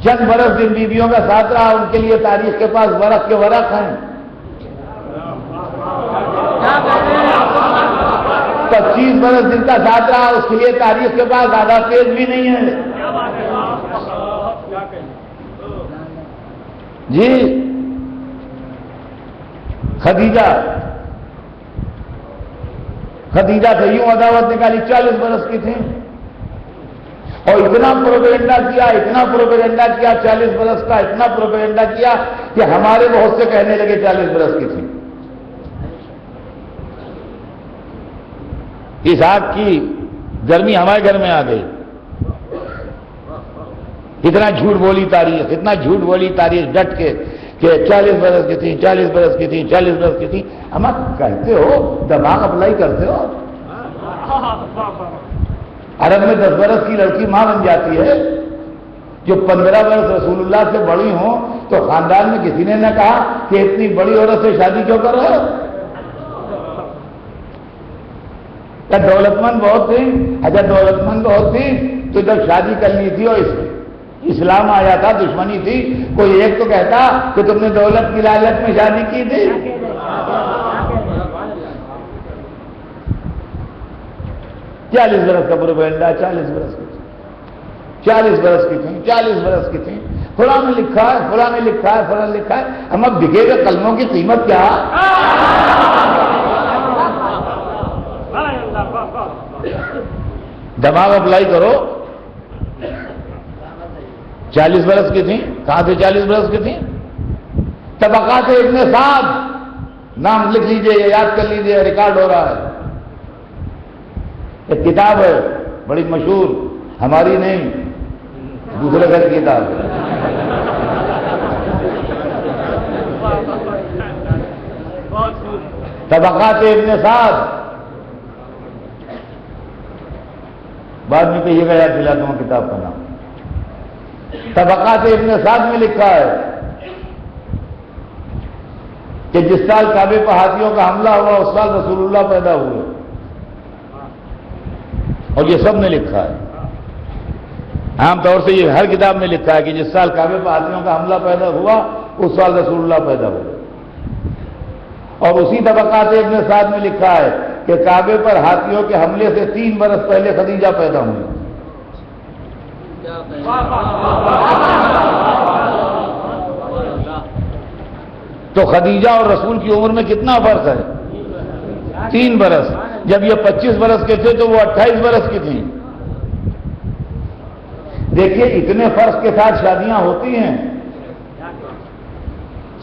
چند برس جن بیویوں کا ساتھ رہا، ان کے لیے تاریخ کے پاس ورق کے ورق ہیں۔ 25 برس جن کا ساتھ رہا، اس کے لیے تاریخ کے پاس آدھا پیج بھی نہیں ہے۔ جی خدیجہ سے یوں عداوت نکالی، 40 برس کی تھی، اور اتنا پروپیگنڈا کیا 40 برس کا، اتنا پروپیگنڈا کیا کہ ہمارے بہت سے کہنے لگے 40 برس کی تھی۔ اس آگ کی گرمی ہمارے گھر میں آ گئی۔ اتنا جھوٹ بولی تاریخ ڈٹ کے کہ 40 برس کی تھی، 40 برس کی تھی، 40 برس کی تھی۔ ہم کہتے ہو، دماغ اپلائی کرتے ہو۔ عرب میں 10 برس کی لڑکی ماں بن جاتی ہے۔ جو 15 برس رسول اللہ سے بڑی ہوں تو خاندان میں کسی نے نہ کہا کہ اتنی بڑی عورت سے شادی کیوں کر رہے ہو؟ دولت مند بہت تھی، اگر دولت مند بہت تھی تو جب شادی کرنی تھی، اور اسلام آیا تھا، دشمنی تھی، کوئی ایک تو کہتا کہ تم نے دولت کی لالچ میں شادی کی تھی۔ 40 برس کا پروپیگنڈا، 40 برس کی تھی، 40 برس کی تھی، 40 برس کی تھی۔ فلاں نے لکھا ہے، فلاں نے لکھا ہے، فلاں نے لکھا ہے۔ ہم اب بکے گئے کلموں کی قیمت کیا؟ دماغ اپلائی کرو۔ 40 برس کی تھیں، کہاں سے 40 برس کی تھیں؟ طبقات ابن سعد، نام لکھ لیجئے یا یاد کر لیجئے، ریکارڈ ہو رہا ہے۔ ایک کتاب ہے بڑی مشہور، ہماری نہیں، دوسرے گھر کی کتاب ہے۔ طبقات ابن سعد، بعد میں کہیے گا یاد دلا دوں کتاب کا نام۔ طبقات ابن سعد میں لکھا ہے کہ جس سال کعبے پر ہاتھیوں کا حملہ ہوا اس سال رسول اللہ پیدا ہوئے، اور یہ سب نے لکھا ہے۔ عام طور سے یہ ہر کتاب میں لکھا ہے کہ جس سال کعبے پر ہاتھیوں کا حملہ پیدا ہوا اس سال رسول اللہ پیدا ہوئے، اور اسی طبقات ابن سعد میں لکھا ہے کہ کعبے پر ہاتھیوں کے حملے سے 3 برس پہلے خدیجہ پیدا ہوئی۔ تو خدیجہ اور رسول کی عمر میں کتنا فرق ہے؟ 3 برس۔ جب یہ 25 برس کے تھے تو وہ 28 برس کی تھیں۔ دیکھیے اتنے فرق کے ساتھ شادیاں ہوتی ہیں،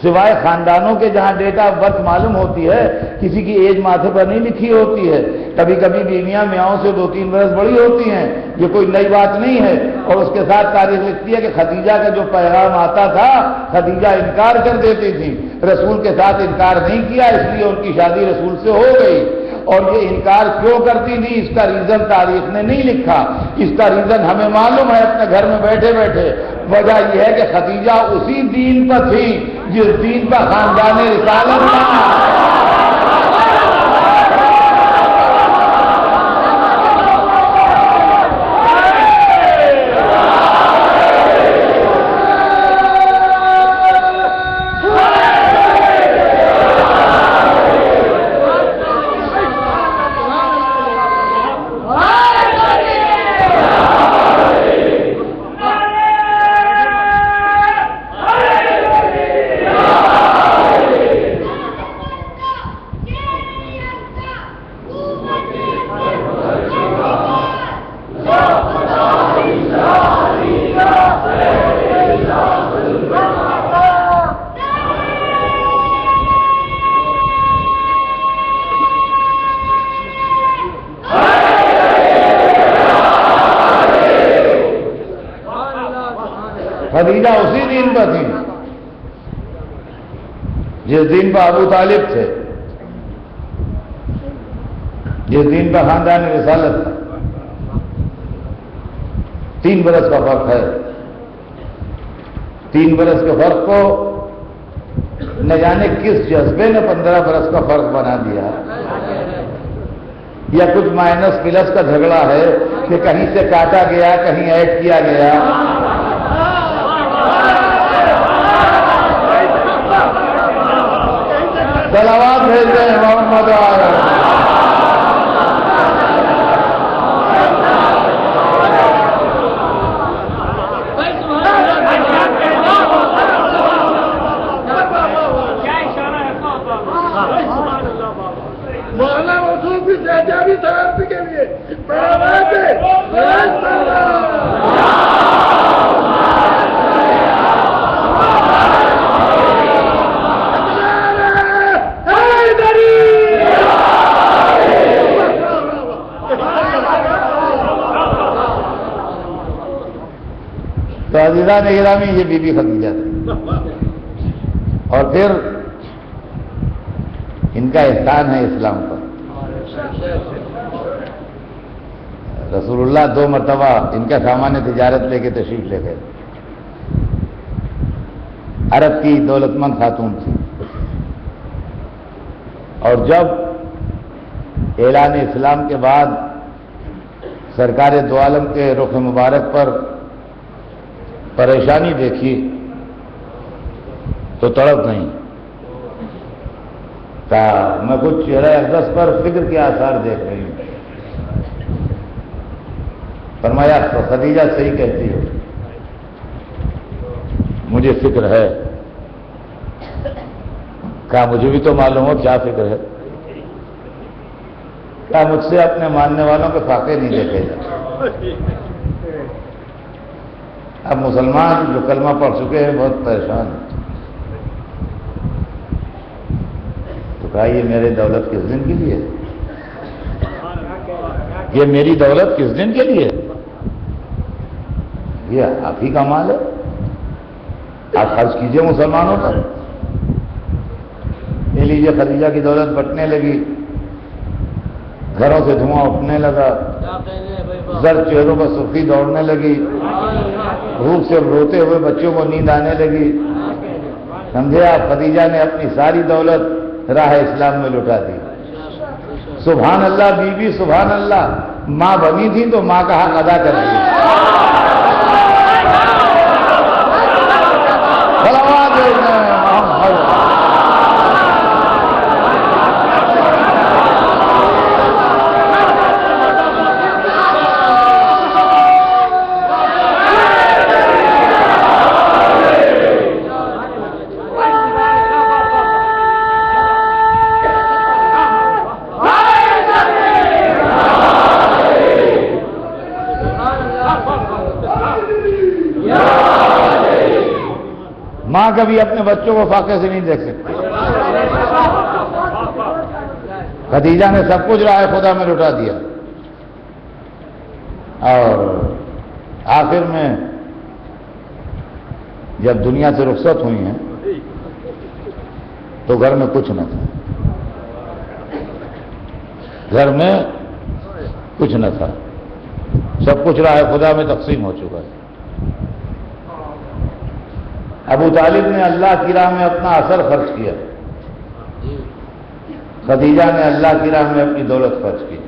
سوائے خاندانوں کے جہاں ڈیٹ آف برتھ معلوم ہوتی ہے، کسی کی ایج ماتھے پر نہیں لکھی ہوتی ہے۔ کبھی کبھی بیویاں میاؤں سے 2-3 برس بڑی ہوتی ہیں، یہ کوئی نئی بات نہیں ہے۔ اور اس کے ساتھ تاریخ لکھتی ہے کہ خدیجہ کا جو پیغام آتا تھا خدیجہ انکار کر دیتی تھی، رسول کے ساتھ انکار نہیں کیا، اس لیے ان کی شادی رسول سے ہو گئی۔ اور یہ انکار کیوں کرتی تھی اس کا ریزن تاریخ نے نہیں لکھا، اس کا ریزن ہمیں معلوم ہے اپنے گھر میں بیٹھے بیٹھے۔ وجہ یہ ہے کہ خدیجہ اسی دین پر تھی جس دین پر خاندان رسالت تھا۔ خدیجہ اسی دین پر تھی جس دین پر ابو طالب تھے، جس دین پر خاندان رسالت تھا۔ 3 برس کا فرق ہے۔ 3 برس کے فرق کو نہ جانے کس جذبے نے 15 برس کا فرق بنا دیا، یا کچھ مائنس پلس کا جھگڑا ہے کہ کہیں سے کاٹا گیا، کہیں ایڈ کیا گیا۔ صلوات بھیج رہے ہیں محمد مولانا مصروف کی شہجادی ترقی کے لیے تو عزیزان گرامی، یہ بی بی خدیجہ تھی، اور پھر ان کا احسان ہے اسلام پر۔ رسول اللہ 2 مرتبہ ان کا سامان تجارت لے کے تشریف لے گئے۔ عرب کی دولت مند خاتون تھی، اور جب اعلان اسلام کے بعد سرکار دو عالم کے رخ مبارک پر پریشانی دیکھی تو تڑپ نہیں، میں کچھ چہرہ اقدس پر فکر کے آثار دیکھ رہی ہوں۔ فرمایا خدیجہ صحیح کہتی ہے، مجھے فکر ہے۔ کہا مجھے بھی تو معلوم ہو کیا فکر ہے۔ کہا مجھ سے اپنے ماننے والوں کے فاقے نہیں دیکھے جاتے۔ اب مسلمان جو کلمہ پڑھ چکے ہیں بہت پریشان ہیں۔ تو کہا یہ میرے دولت کس دن کے لیے؟ یہ میری دولت کس دن کے لیے؟ یہ آپ ہی کا مال ہے، آپ خرچ کیجئے مسلمانوں پر۔ لے لیجیے۔ خدیجہ کی دولت بٹنے لگی، گھروں سے دھواں اٹھنے لگا، زرد چہروں پر سرخی دوڑنے لگی، بھوک سے روتے ہوئے بچوں کو نیند آنے لگی۔ سمجھے آپ، خدیجہ نے اپنی ساری دولت راہ اسلام میں لٹا دی۔ سبحان اللہ بی بی، سبحان اللہ۔ ماں بنی تھی تو ماں کا حق ادا کر دی۔ صلوات محمد۔ ماں کبھی اپنے بچوں کو فاقے سے نہیں دیکھ سکتی۔ خدیجہ نے سب کچھ راہ خدا میں لٹا دیا، اور آخر میں جب دنیا سے رخصت ہوئی ہیں تو گھر میں کچھ نہ تھا، گھر میں کچھ نہ تھا، سب کچھ راہ خدا میں تقسیم ہو چکا ہے۔ ابو طالب نے اللہ کی راہ میں اپنا اثر خرچ کیا، خدیجہ نے اللہ کی راہ میں اپنی دولت خرچ کی۔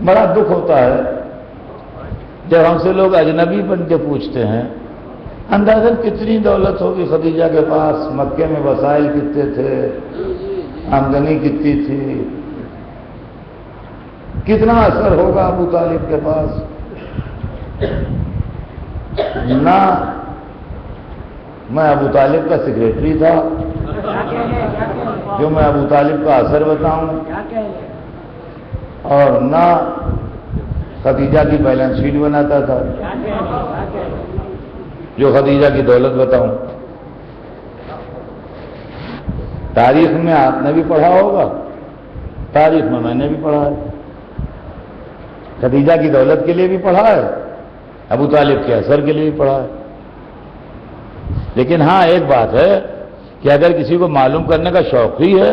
بڑا دکھ ہوتا ہے جب ہم سے لوگ اجنبی بن کے پوچھتے ہیں اندازاً کتنی دولت ہوگی خدیجہ کے پاس، مکے میں وسائل کتنے تھے، آمدنی کتنی تھی، کتنا اثر ہوگا ابو طالب کے پاس۔ نہ میں ابو طالب کا سیکریٹری تھا جو میں ابو طالب کا اثر بتاؤں، اور نہ خدیجہ کی بیلنس شیٹ بناتا تھا جو خدیجہ کی دولت بتاؤں۔ تاریخ میں آپ نے بھی پڑھا ہوگا، تاریخ میں نے بھی پڑھا ہے، خدیجہ کی دولت کے لیے بھی پڑھا ہے، ابو طالب کے اثر کے لیے بھی پڑھا ہے۔ لیکن ہاں ایک بات ہے کہ اگر کسی کو معلوم کرنے کا شوق ہی ہے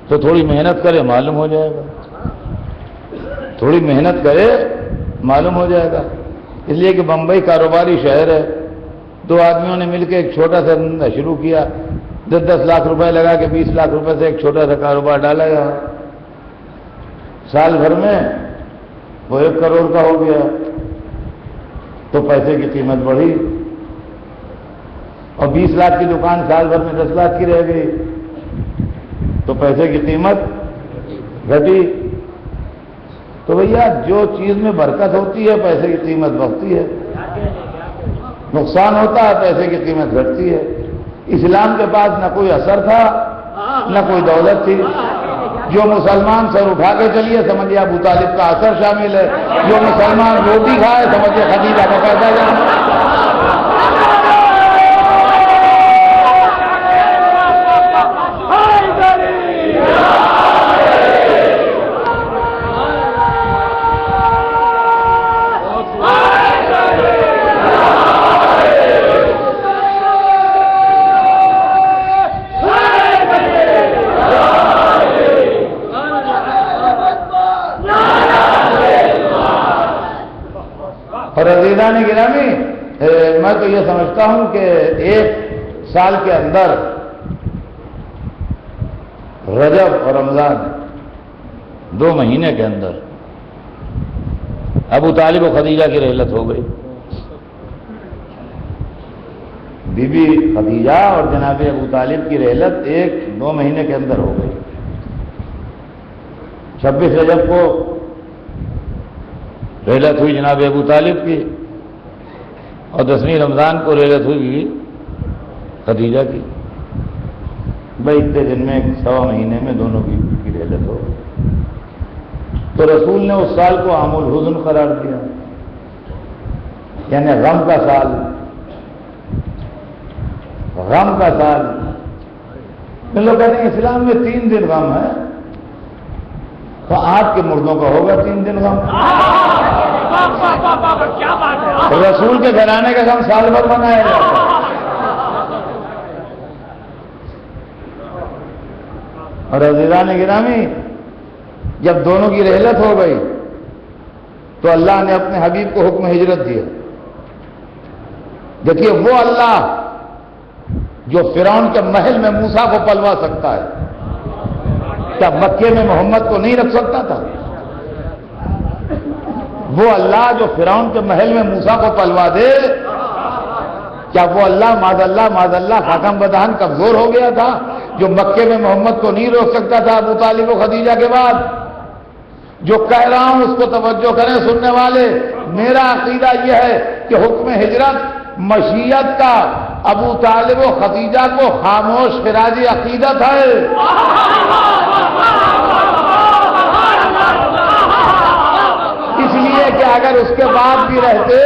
تو تھوڑی محنت کرے معلوم ہو جائے گا، تھوڑی محنت کرے معلوم ہو جائے گا۔ اس لیے کہ بمبئی کاروباری شہر ہے، دو آدمیوں نے مل کے ایک چھوٹا سا دھندا شروع کیا، 10 لاکھ روپے لگا کے 20 لاکھ روپے سے ایک چھوٹا سا کاروبار ڈالا گیا، سال بھر میں وہ 1 کروڑ کا ہو گیا، تو پیسے کی قیمت بڑھی، اور 20 لاکھ کی دکان سال بھر میں 10 لاکھ کی رہ گئی، تو پیسے کی قیمت گھٹی۔ تو بھیا جو چیز میں برکت ہوتی ہے پیسے کی قیمت بڑھتی ہے، نقصان ہوتا ہے پیسے کی قیمت گھٹتی ہے۔ اسلام کے پاس نہ کوئی اثر تھا نہ کوئی دولت تھی، جو مسلمان سر اٹھا کے چلیے سمجھیے ابو طالب کا اثر شامل ہے، جو مسلمان روٹی کھائے سمجھیے خدیجہ کا پیدا جانا۔ اور عزیزان گرامی، میں تو یہ سمجھتا ہوں کہ 1 سال کے اندر رجب اور رمضان 2 مہینے کے اندر ابو طالب و خدیجہ کی رحلت ہو گئی۔ بی بی خدیجہ اور جناب ابو طالب کی رحلت 1-2 مہینے کے اندر ہو گئی۔ 26 رجب کو رحلت ہوئی جناب ابو طالب کی، اور 10ویں رمضان کو رحلت ہوئی بی خدیجہ کی۔ بھائی اتنے دن میں 1.25 مہینے میں دونوں کی رحلت ہو گئی۔ تو رسول نے اس سال کو عام الحزن قرار دیا، یعنی غم کا سال، غم کا سال۔ لوگ کہتے ہیں اسلام میں 3 دن غم ہے، تو آپ کے مردوں کا ہوگا 3 دن غم۔ رسول کے گھرانے کا غم سال بھر منایا جاتا ہے۔ اور عزیزان گرامی، جب دونوں کی رحلت ہو گئی تو اللہ نے اپنے حبیب کو حکم ہجرت دیا۔ دیکھیے وہ اللہ جو فرعون کے محل میں موسیٰ کو پلوا سکتا ہے، کیا مکے میں محمد کو نہیں رکھ سکتا تھا؟ وہ اللہ جو فرعون کے محل میں موسیٰ کو پلوا دے، کیا وہ اللہ معاذ اللہ خاتم بدہن کمزور ہو گیا تھا جو مکے میں محمد کو نہیں روک سکتا تھا ابو طالب و خدیجہ کے بعد؟ جو کہہ رہا ہوں اس کو توجہ کریں سننے والے، میرا عقیدہ یہ ہے کہ حکم ہجرت مشیت کا ابو طالب و خدیجہ کو خاموش خراج عقیدت ہے۔ اس لیے کہ اگر اس کے بعد بھی رہتے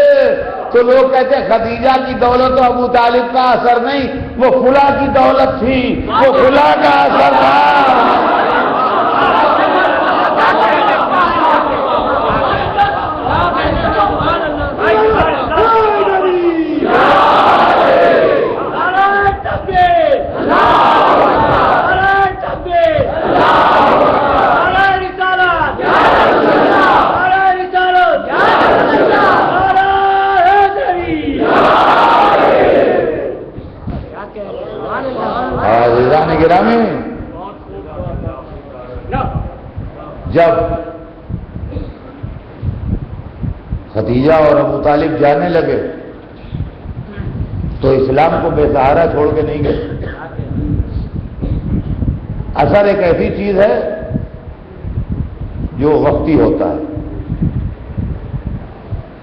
تو لوگ کہتے خدیجہ کی دولت و ابو طالب کا اثر نہیں، وہ خلا کی دولت تھی، وہ خلا کا اثر تھا۔ عزیزان گرامی، جب خدیجہ اور ابو طالب جانے لگے تو اسلام کو بے سہارا چھوڑ کے نہیں گئے۔ اثر ایک ایسی چیز ہے جو وقتی ہوتا ہے۔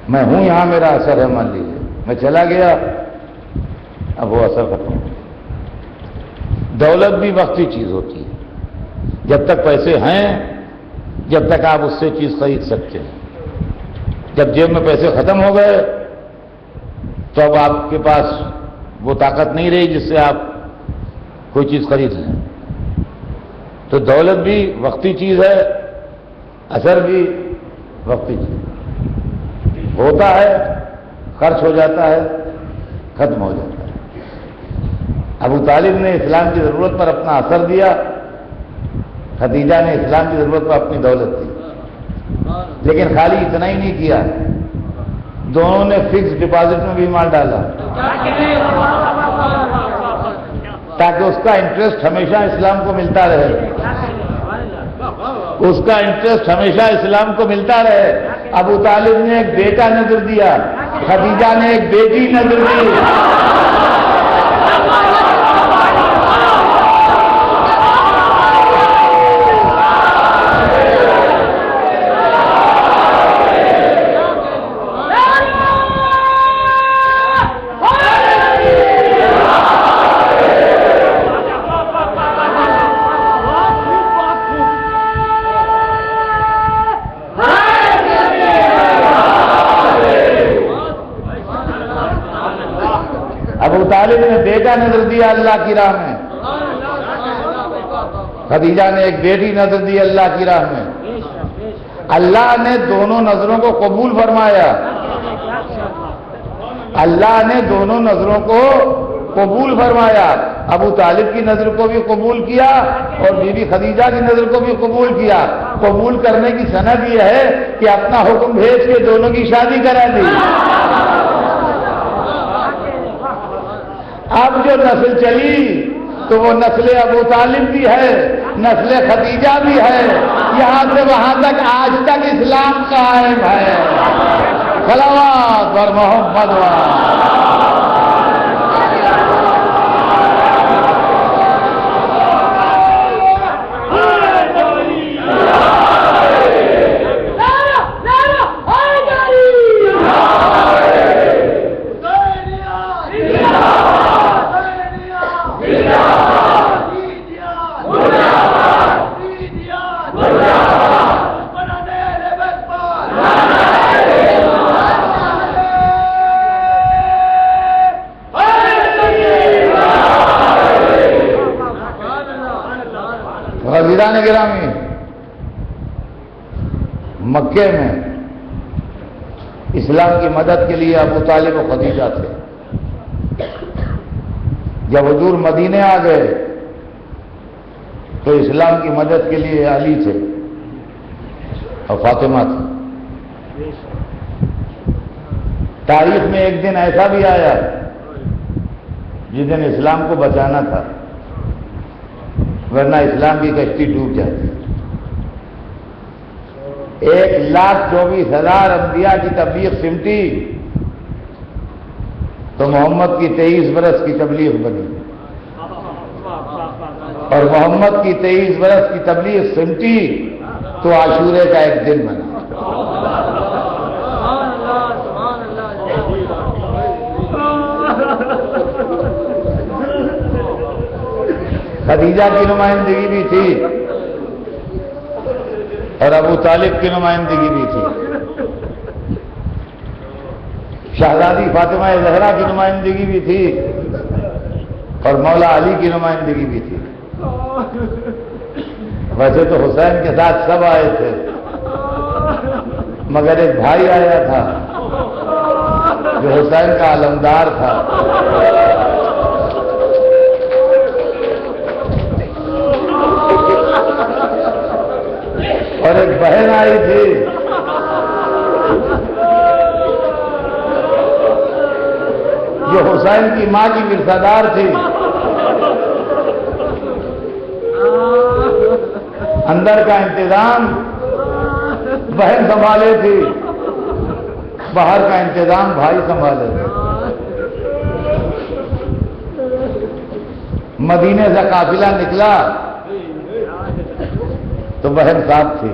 میں ہوں یہاں، میرا اثر ہے، مان لیجیے میں چلا گیا، اب وہ اثر ختم ہو گیا۔ دولت بھی وقتی چیز ہوتی ہے، جب تک پیسے ہیں جب تک آپ اس سے چیز خرید سکتے ہیں، جب جیب میں پیسے ختم ہو گئے تو اب آپ کے پاس وہ طاقت نہیں رہی جس سے آپ کوئی چیز خرید لیں۔ تو دولت بھی وقتی چیز ہے، اثر بھی وقتی چیز ہے۔ ہوتا ہے، خرچ ہو جاتا ہے، ختم ہو جاتا ہے۔ ابو طالب نے اسلام کی ضرورت پر اپنا اثر دیا، خدیجہ نے اسلام کی ضرورت پر اپنی دولت دی، لیکن خالی اتنا ہی نہیں کیا، دونوں نے فکس ڈپازٹ میں بھی مال ڈالا تاکہ اس کا انٹرسٹ ہمیشہ اسلام کو ملتا رہے، اس کا انٹرسٹ ہمیشہ اسلام کو ملتا رہے۔ ابو طالب نے ایک بیٹا نظر دیا، خدیجہ نے ایک بیٹی نظر دی۔ ابو طالب نے بیٹا نظر دیا اللہ کی راہ میں، خدیجہ نے ایک بیٹی نظر دی اللہ کی راہ میں۔ اللہ نے دونوں نظروں کو قبول فرمایا، اللہ نے دونوں نظروں کو قبول فرمایا، ابو طالب کی نظر کو بھی قبول کیا اور بی بی خدیجہ کی نظر کو بھی قبول کیا۔ قبول کرنے کی سند یہ ہے کہ اپنا حکم بھیج کے دونوں کی شادی کرا دی۔ اب جو نسل چلی تو وہ نسل ابو طالب بھی ہے، نسل خدیجہ بھی ہے، یہاں سے وہاں تک آج تک اسلام قائم ہے۔ صلوات اور محمد عزیزان گرامی، مکے میں اسلام کی مدد کے لیے ابو طالب و خدیجہ تھے۔ جب حضور مدینے آ گئے تو اسلام کی مدد کے لیے علی تھے اور فاطمہ تھی۔ تاریخ میں ایک دن ایسا بھی آیا جس دن اسلام کو بچانا تھا، ورنہ اسلام کی کشتی ڈوب جاتی۔ 1,24,000 انبیاء کی تبلیغ سمٹی تو محمد کی 23 برس کی تبلیغ بنی، اور محمد کی 23 برس کی تبلیغ سمٹی تو عاشورے کا ایک دن بنا۔ خدیجہ کی نمائندگی بھی تھی اور ابو طالب کی نمائندگی بھی تھی، شہزادی فاطمہ زہرا کی نمائندگی بھی تھی اور مولا علی کی نمائندگی بھی تھی۔ ویسے تو حسین کے ساتھ سب آئے تھے، مگر ایک بھائی آیا تھا جو حسین کا علمدار تھا، اور ایک بہن آئی تھی جو حسین کی ماں کی ورثہ تھی۔ اندر کا انتظام بہن سنبھالے تھی، باہر کا انتظام بھائی سنبھالے تھے۔ مدینے سے قافلہ نکلا تو بہن ساتھ تھی،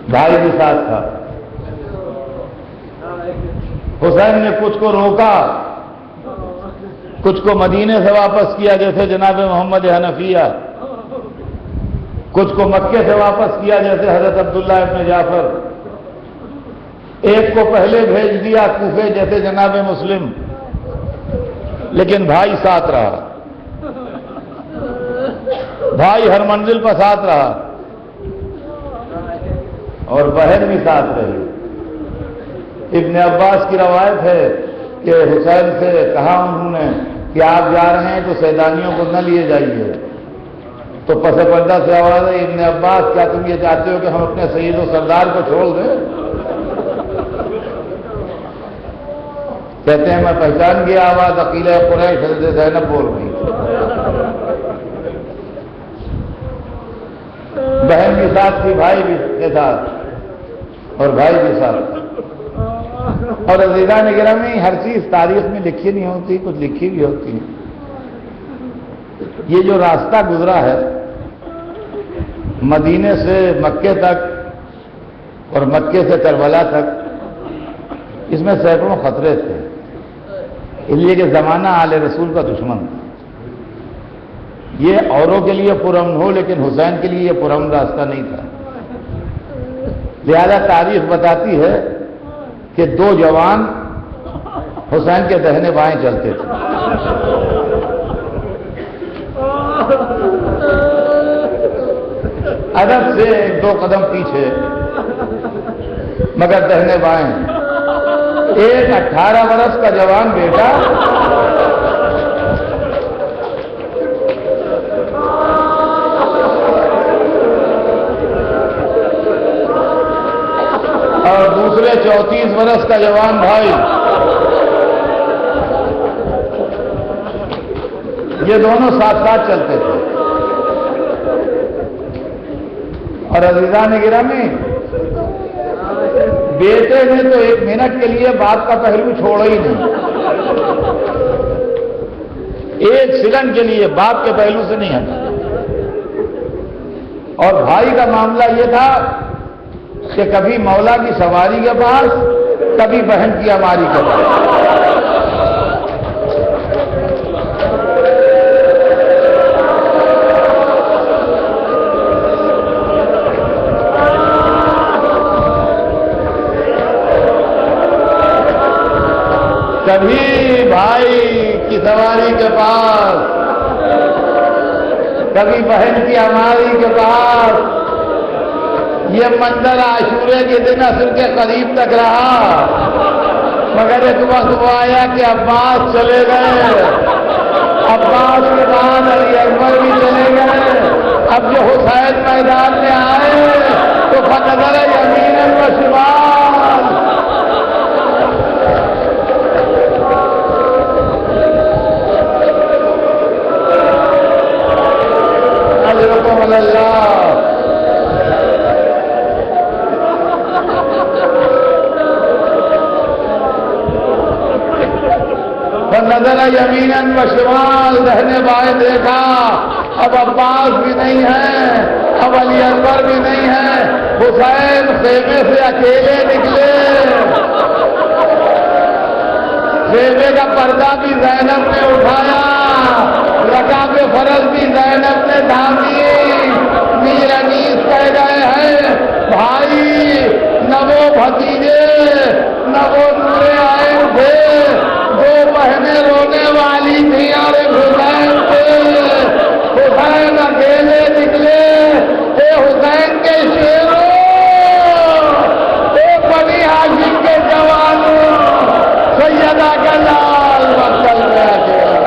بھائی بھی ساتھ تھا۔ حسین نے کچھ کو روکا، کچھ کو مدینے سے واپس کیا جیسے جناب محمد حنفیہ، کچھ کو مکے سے واپس کیا جیسے حضرت عبداللہ ابن جعفر، ایک کو پہلے بھیج دیا کوفے جیسے جناب مسلم، لیکن بھائی ساتھ رہا، بھائی ہر منزل پر ساتھ رہا۔ اور بہن بھی ساتھ رہی۔ ابن عباس کی روایت ہے کہ حسین سے کہا انہوں نے کہ آپ جا رہے ہیں تو سیدانیوں کو نہ لیے جائیے، تو پس پردہ سے آواز ہے ابن عباس کیا تم یہ چاہتے ہو کہ ہم اپنے سید و سردار کو چھوڑ دیں؟ کہتے ہیں میں پہچان گیا آواز عقیلہ قریش حضرت زینب بول رہی، بہن بھی ساتھ تھی، بھائی بھی کے ساتھ اور بھائی بھی ساتھ۔ اور عزیزان گرامی ہر چیز تاریخ میں لکھی نہیں ہوتی، کچھ لکھی بھی ہوتی ہے۔ یہ جو راستہ گزرا ہے مدینے سے مکے تک اور مکے سے کربلا تک، اس میں سینکڑوں خطرے تھے، اس لیے کہ زمانہ آل رسول کا دشمن تھا۔ یہ اوروں کے لیے پرامن ہو لیکن حسین کے لیے یہ پرامن راستہ نہیں تھا، لہذا تاریخ بتاتی ہے کہ دو جوان حسین کے دہنے بائیں چلتے تھے، ادب سے ایک دو قدم پیچھے مگر دہنے بائیں۔ ایک 18 برس کا جوان بیٹا اور دوسرے 34 برس کا جوان بھائی، یہ دونوں ساتھ ساتھ چلتے تھے۔ اور عزیزان گرامی بیٹے نے تو ایک منٹ کے لیے باپ کا پہلو چھوڑا ہی نہیں، ایک سیکنڈ کے لیے باپ کے پہلو سے نہیں ہٹا۔ اور بھائی کا معاملہ یہ تھا کہ کبھی مولا کی سواری کے پاس، کبھی بہن کی ہماری کے پاس۔ کبھی بھائی کی سواری کے پاس، کبھی بہن کی ہماری کے پاس۔ یہ منظر عاشورے کے دن عصر کے قریب تک رہا، مگر ایک وقت وہ آیا کہ عباس چلے گئے، عباس کے بعد علی اکبر بھی چلے گئے۔ اب جو حسین میدان میں آئے تو فنظر یمینا و شمال، اجرکم اللہ۔ نظر یمیناً و شمال، دہنے بائیں دیکھا، اب عباس بھی نہیں ہے، اب علی اکبر بھی نہیں ہے۔ حسین خیمے سے اکیلے نکلے، خیمے کا پردہ بھی زینب نے اٹھایا، رکعت فرض بھی زینب نے تھامی۔ میر انیس کہہ گئے ہیں بھائی نہ وہ بھتیجے نہ وہ نور عین تھے، دو بہنیں رونے والی تھیں اور حسین تھے۔ حسین اکیلے نکلے، اے حسین کے شیروں، اے بنی ہاشم کے جوانوں، سیدہ کا لال مقتل میں اکیلا۔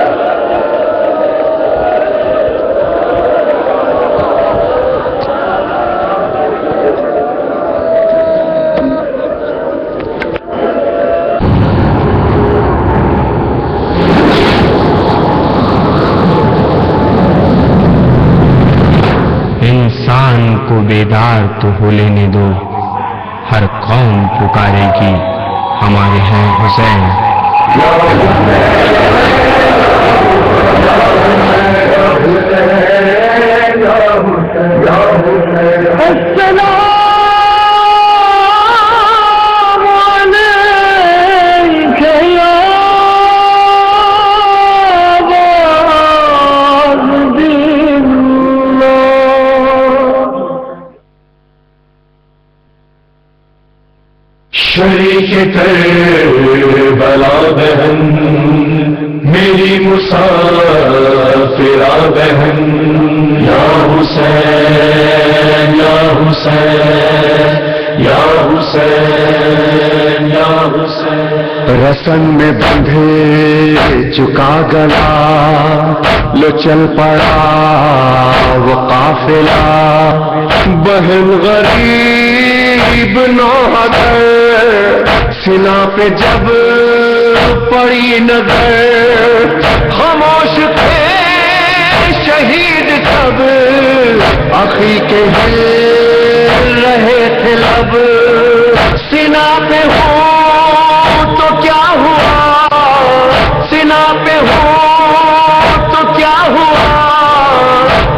انسان کو بیدار تو ہو لینے دو، ہر قوم پکارے گی ہمارے ہیں حسین۔ شریک کربلا بہن میری مسافرہ بہن، یا حسین یا حسین رسن میں بندھے چکا گلا، لو چل پڑا وہ قافلہ، بہن غریب نوح در، سنا پہ جب پڑی نظر، خاموش تھے شہید سب، آخری کے ہل رہے تھے لب، سنا پہ ہو تو کیا ہوا، سنا پہ ہو تو کیا ہوا،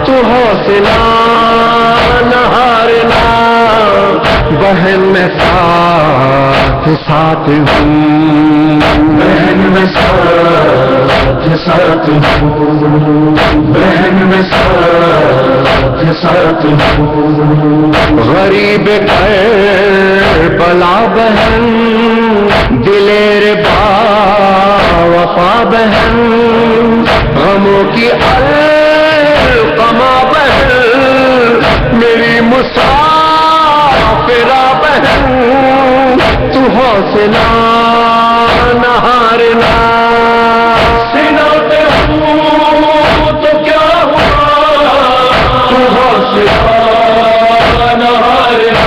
تو حوصلہ نہ ہارنا، بہن میں ساتھ ساتھ ہوں، بہن میں ساتھ ساتھ ہوں، بہن میں ساتھ ساتھ ہوں، غریب کربلا بہن، دلیر با وفا بہن، غموں کی القما بہن، میری مسافرہ بہن، تو حوصلہ نہ ہارنا، سنا پہ ہوں تو کیا ہوا، تو حوصلہ نہ ہارنا،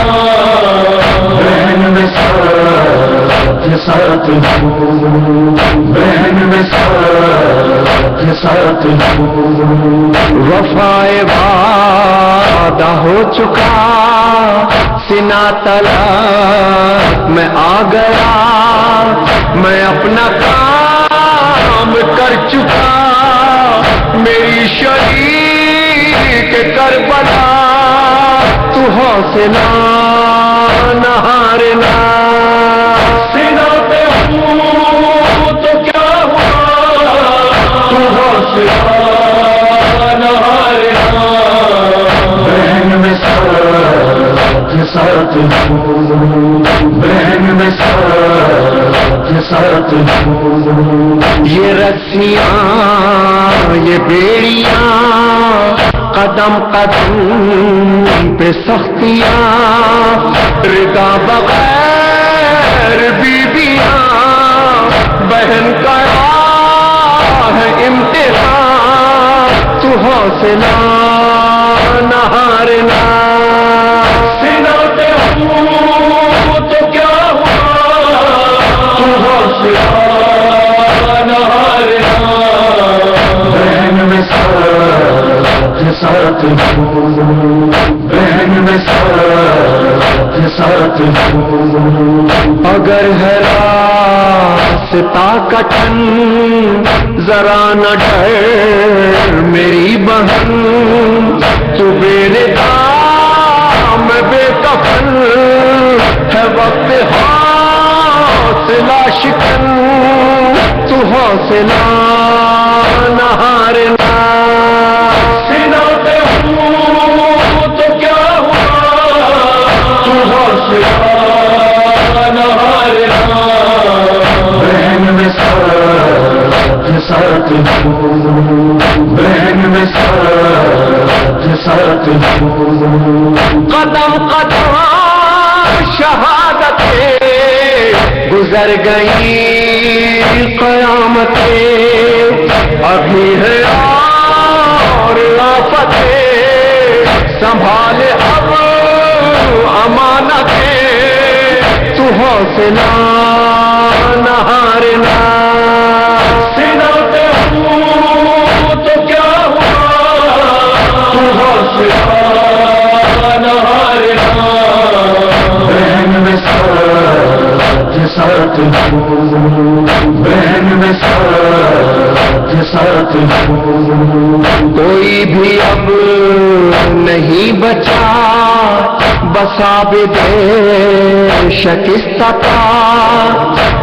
بہن میں ساتھ ساتھ ہوں، بہن میں ساتھ ساتھ ہوں، وفائے وعدہ ہو چکا، سنا طلب میں آ گیا، میں اپنا کام کر چکا، میری شریک کربلا، تو حوصلہ نہ ہارنا، سنا پہ ہوں تو کیا ہوا، تو حوصلہ نہ ہارنا، بہن میں ساتھ ساتھ ہوں، بہن میں ساتھ ساتھ ہوں، یہ رسیاں یہ بیڑیاں، قدم قدم پہ سختیاں، ردا بغیر بیبیاں، بہن کا ہے امتحان، تو حوصلہ نہ ہارنا، سنا پہ ہوں تو کیا ہوا، تو حوصلہ نہ ہارنا، بہن میں ساتھ ساتھ ہوں، بہن میں ساتھ ساتھ ہوں، اگر ہے راستہ کٹھن ذرا نہ ڈر میری بہن، تو بے نقاب میں بے کفن، ہے وقت حوصلہ شکن، تو حوصلہ نہ ہارنا، سنا پہ ہوں تو کیا ہوا، تو حوصلہ نہ ہارنا، بہن میں ساتھ ساتھ ہوں، بہن میں ساتھ ساتھ ہوں، قدم قدم شہادتیں گزر گئی، قیامتیں ابھی ہے اور آفتیں، سنبھالے اب امانتیں، تو حوصلہ نہ ہارنا، سنا پہ ہوں تو کیا ہوا، تو حوصلہ نہ ہارنا، بہن میں ساتھ ساتھ ہوں، بہن میں ساتھ ساتھ ہوں، کوئی بھی اب نہیں بچا، بسا بھی دے شکستہ کا،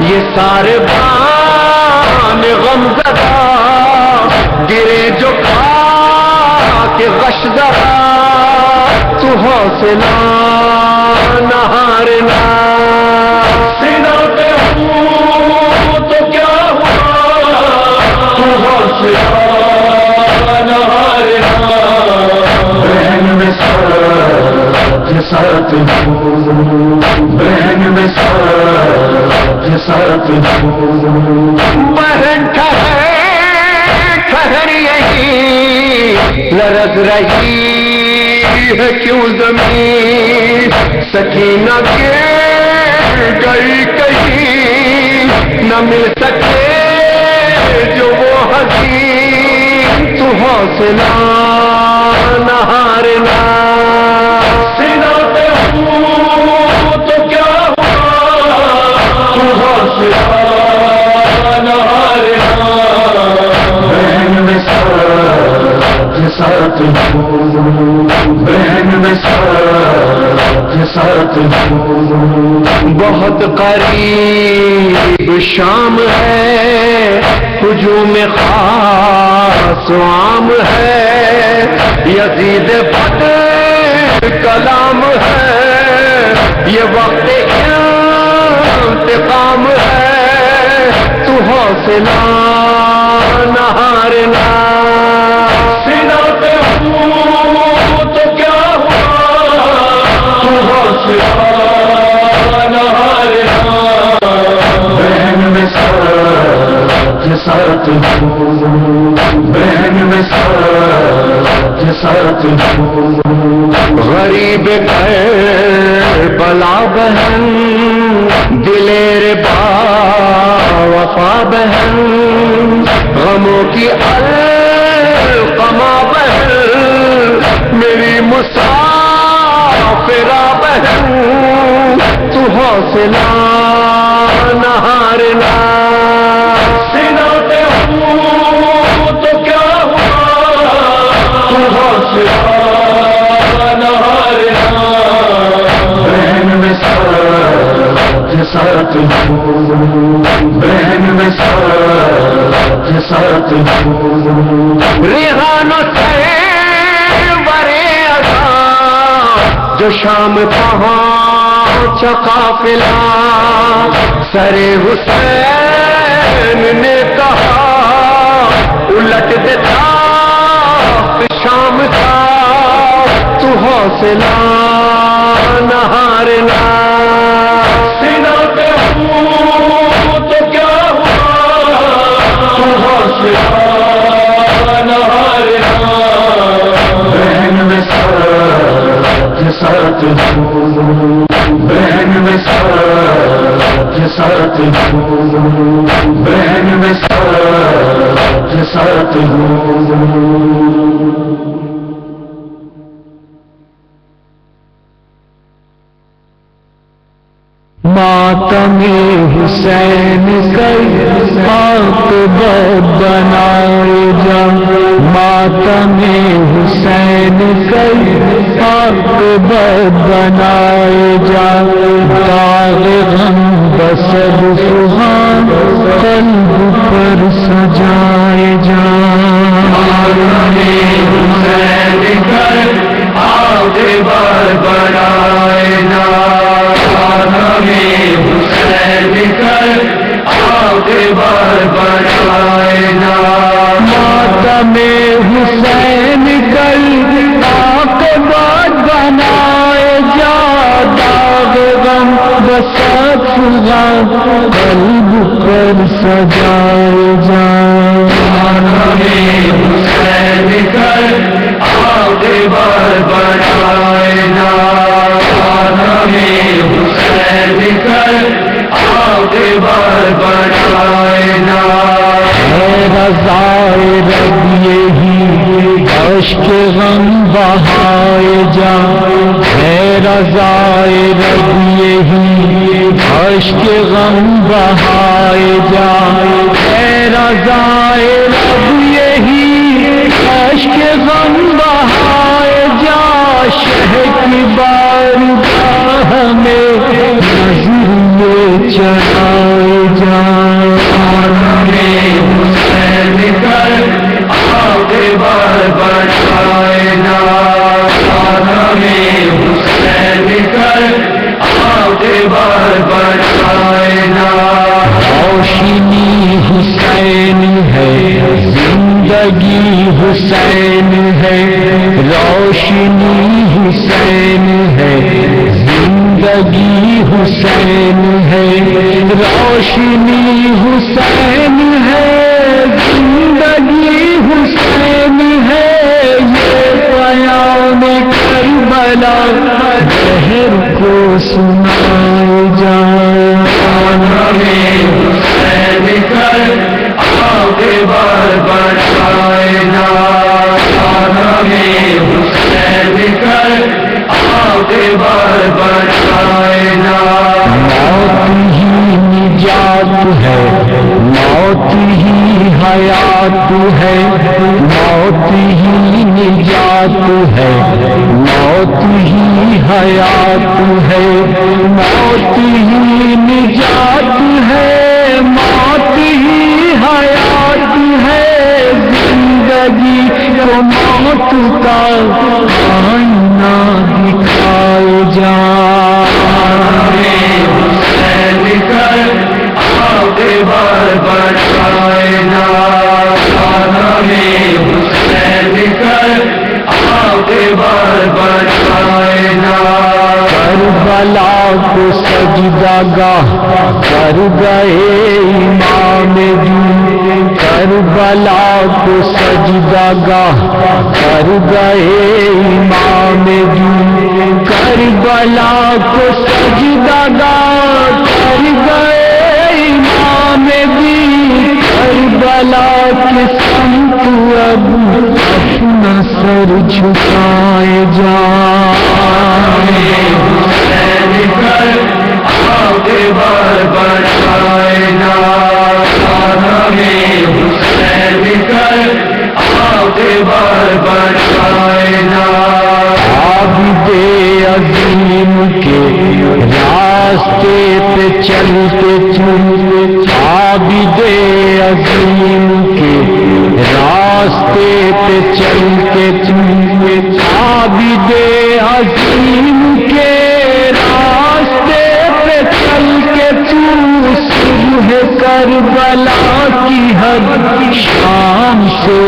یہ سارے بان غم زدہ، گرے جو کھا کے غش زدہ، تو حوصلہ نہ ہارنا، سنا پہ ہوں تو کیا ہوا، تو حوصلہ نہ ہارنا، بہن میں ساتھ ساتھ ہوں، بہن میں ساتھ ساتھ بہن ٹھہر یہی لرز رہی ہے کیوں زمین سکینہ گر گئی کہیں نہ مل سکے جو وہ حسین تو حوصلہ نہ ہارنا سینا پہ ہوں تو کیا ہوا تو حوصلہ نہ ہارنا بہن میں ساتھ بہن میں ساتھ بہت قریب شام ہے ہجوم خاص عام ہے یزید بد کلام ہے یہ وقت انتقام ہے تو حوصلہ نہ ہارنا سینا پہ ہوں تو کیا ہوا تو حوصلہ نہ ہارنا بہن میں ساتھ بہن میں ساتھ غریب کربلا بہن دلیر با وفا بہن غموں کی القما بہن میری مسافرہ بہن تو حوصلہ نہ ہارنا سینا پہ ہوں تو کیا ہوا تو حوصلہ نہ ہارنا بہن میں ساتھ بہن میں ساتھ ریحان و سرور عطا جو شام پہنچا قافلہ سر حسین نے کہا الٹ دیتا شام کا تو حوصلہ نہ ہارنا سینا پہ ہوں تو کیا ہوا تو حوصلہ نہ ہارنا بہن میں ساتھ بہن میں ساتھ بہن میں ساتھ ماتم حسین کر عاقبت بنائے جا ماتم حسین کر عاقبت بنائے جا داغ غم بسد سبحان قلب پر سجائے جا ماتم حسین کر عاقبت بنائے جا حسین کر عاقبت بنائے جا ماتم حسین کر عاقبت بنائے جا داغ غم بسد سبحان قلب پر سجائے جا حسین کر عاقبت بنائے جا حسین کر عاقبت بنائے جا رضائے رب یہی عشق غم بہائے جا ہے رضائے رب یہی عشق غم بہائے جا ہے رضائے رب یہی عشق غم بہائے جا شہ کی بارگاہ میں نظر میں چڑھائے جا حسین کر عاقبت بنائے جا حسین کر عاقبت بنائے جا روشنی حسین ہے زندگی حسین ہے روشنی حسین ہے زندگی حسین ہے روشنی حسین ہے، زندگی حسین ہے، یہ پیام کربلا دہر کو سنائے جائے۔ حسین کر آگے بار بڑھائے نا، حسین کر آگے بار بڑھائے نا۔ موت ہی نجات ہے، موت ہی حیات ہے، موت ہی نجات ہے، موت ہی حیات ہے، موت ہی نجات ہے، موت ہی حیات ہے، زندگی کو موت کا آئینہ دکھائے جائے۔ حسین کر آگے بار بڑھائے نا، حسین کر آگے بار بڑھائے نا۔ کربلا کو سجدہ گاہ کر گئے امام دین، کربلا کو سجدہ گاہ کر گئے امام دین، کربلا کو سجدہ گاہ کر گئے امام دین، کربلا کے سمت اب اپنا سر جھکائے جائے۔ حسین کر آگے بار بڑھائے نا، حسین کر آگے بار بڑھائے نا۔ عابد عظیم کے راستے پہ چلتے چلتے، عابد عظیم کے راستے پہ چلتے چلتے، عابد عظیم کے راستے پہ چل کے تو صبح کربلا کی ہر شام سے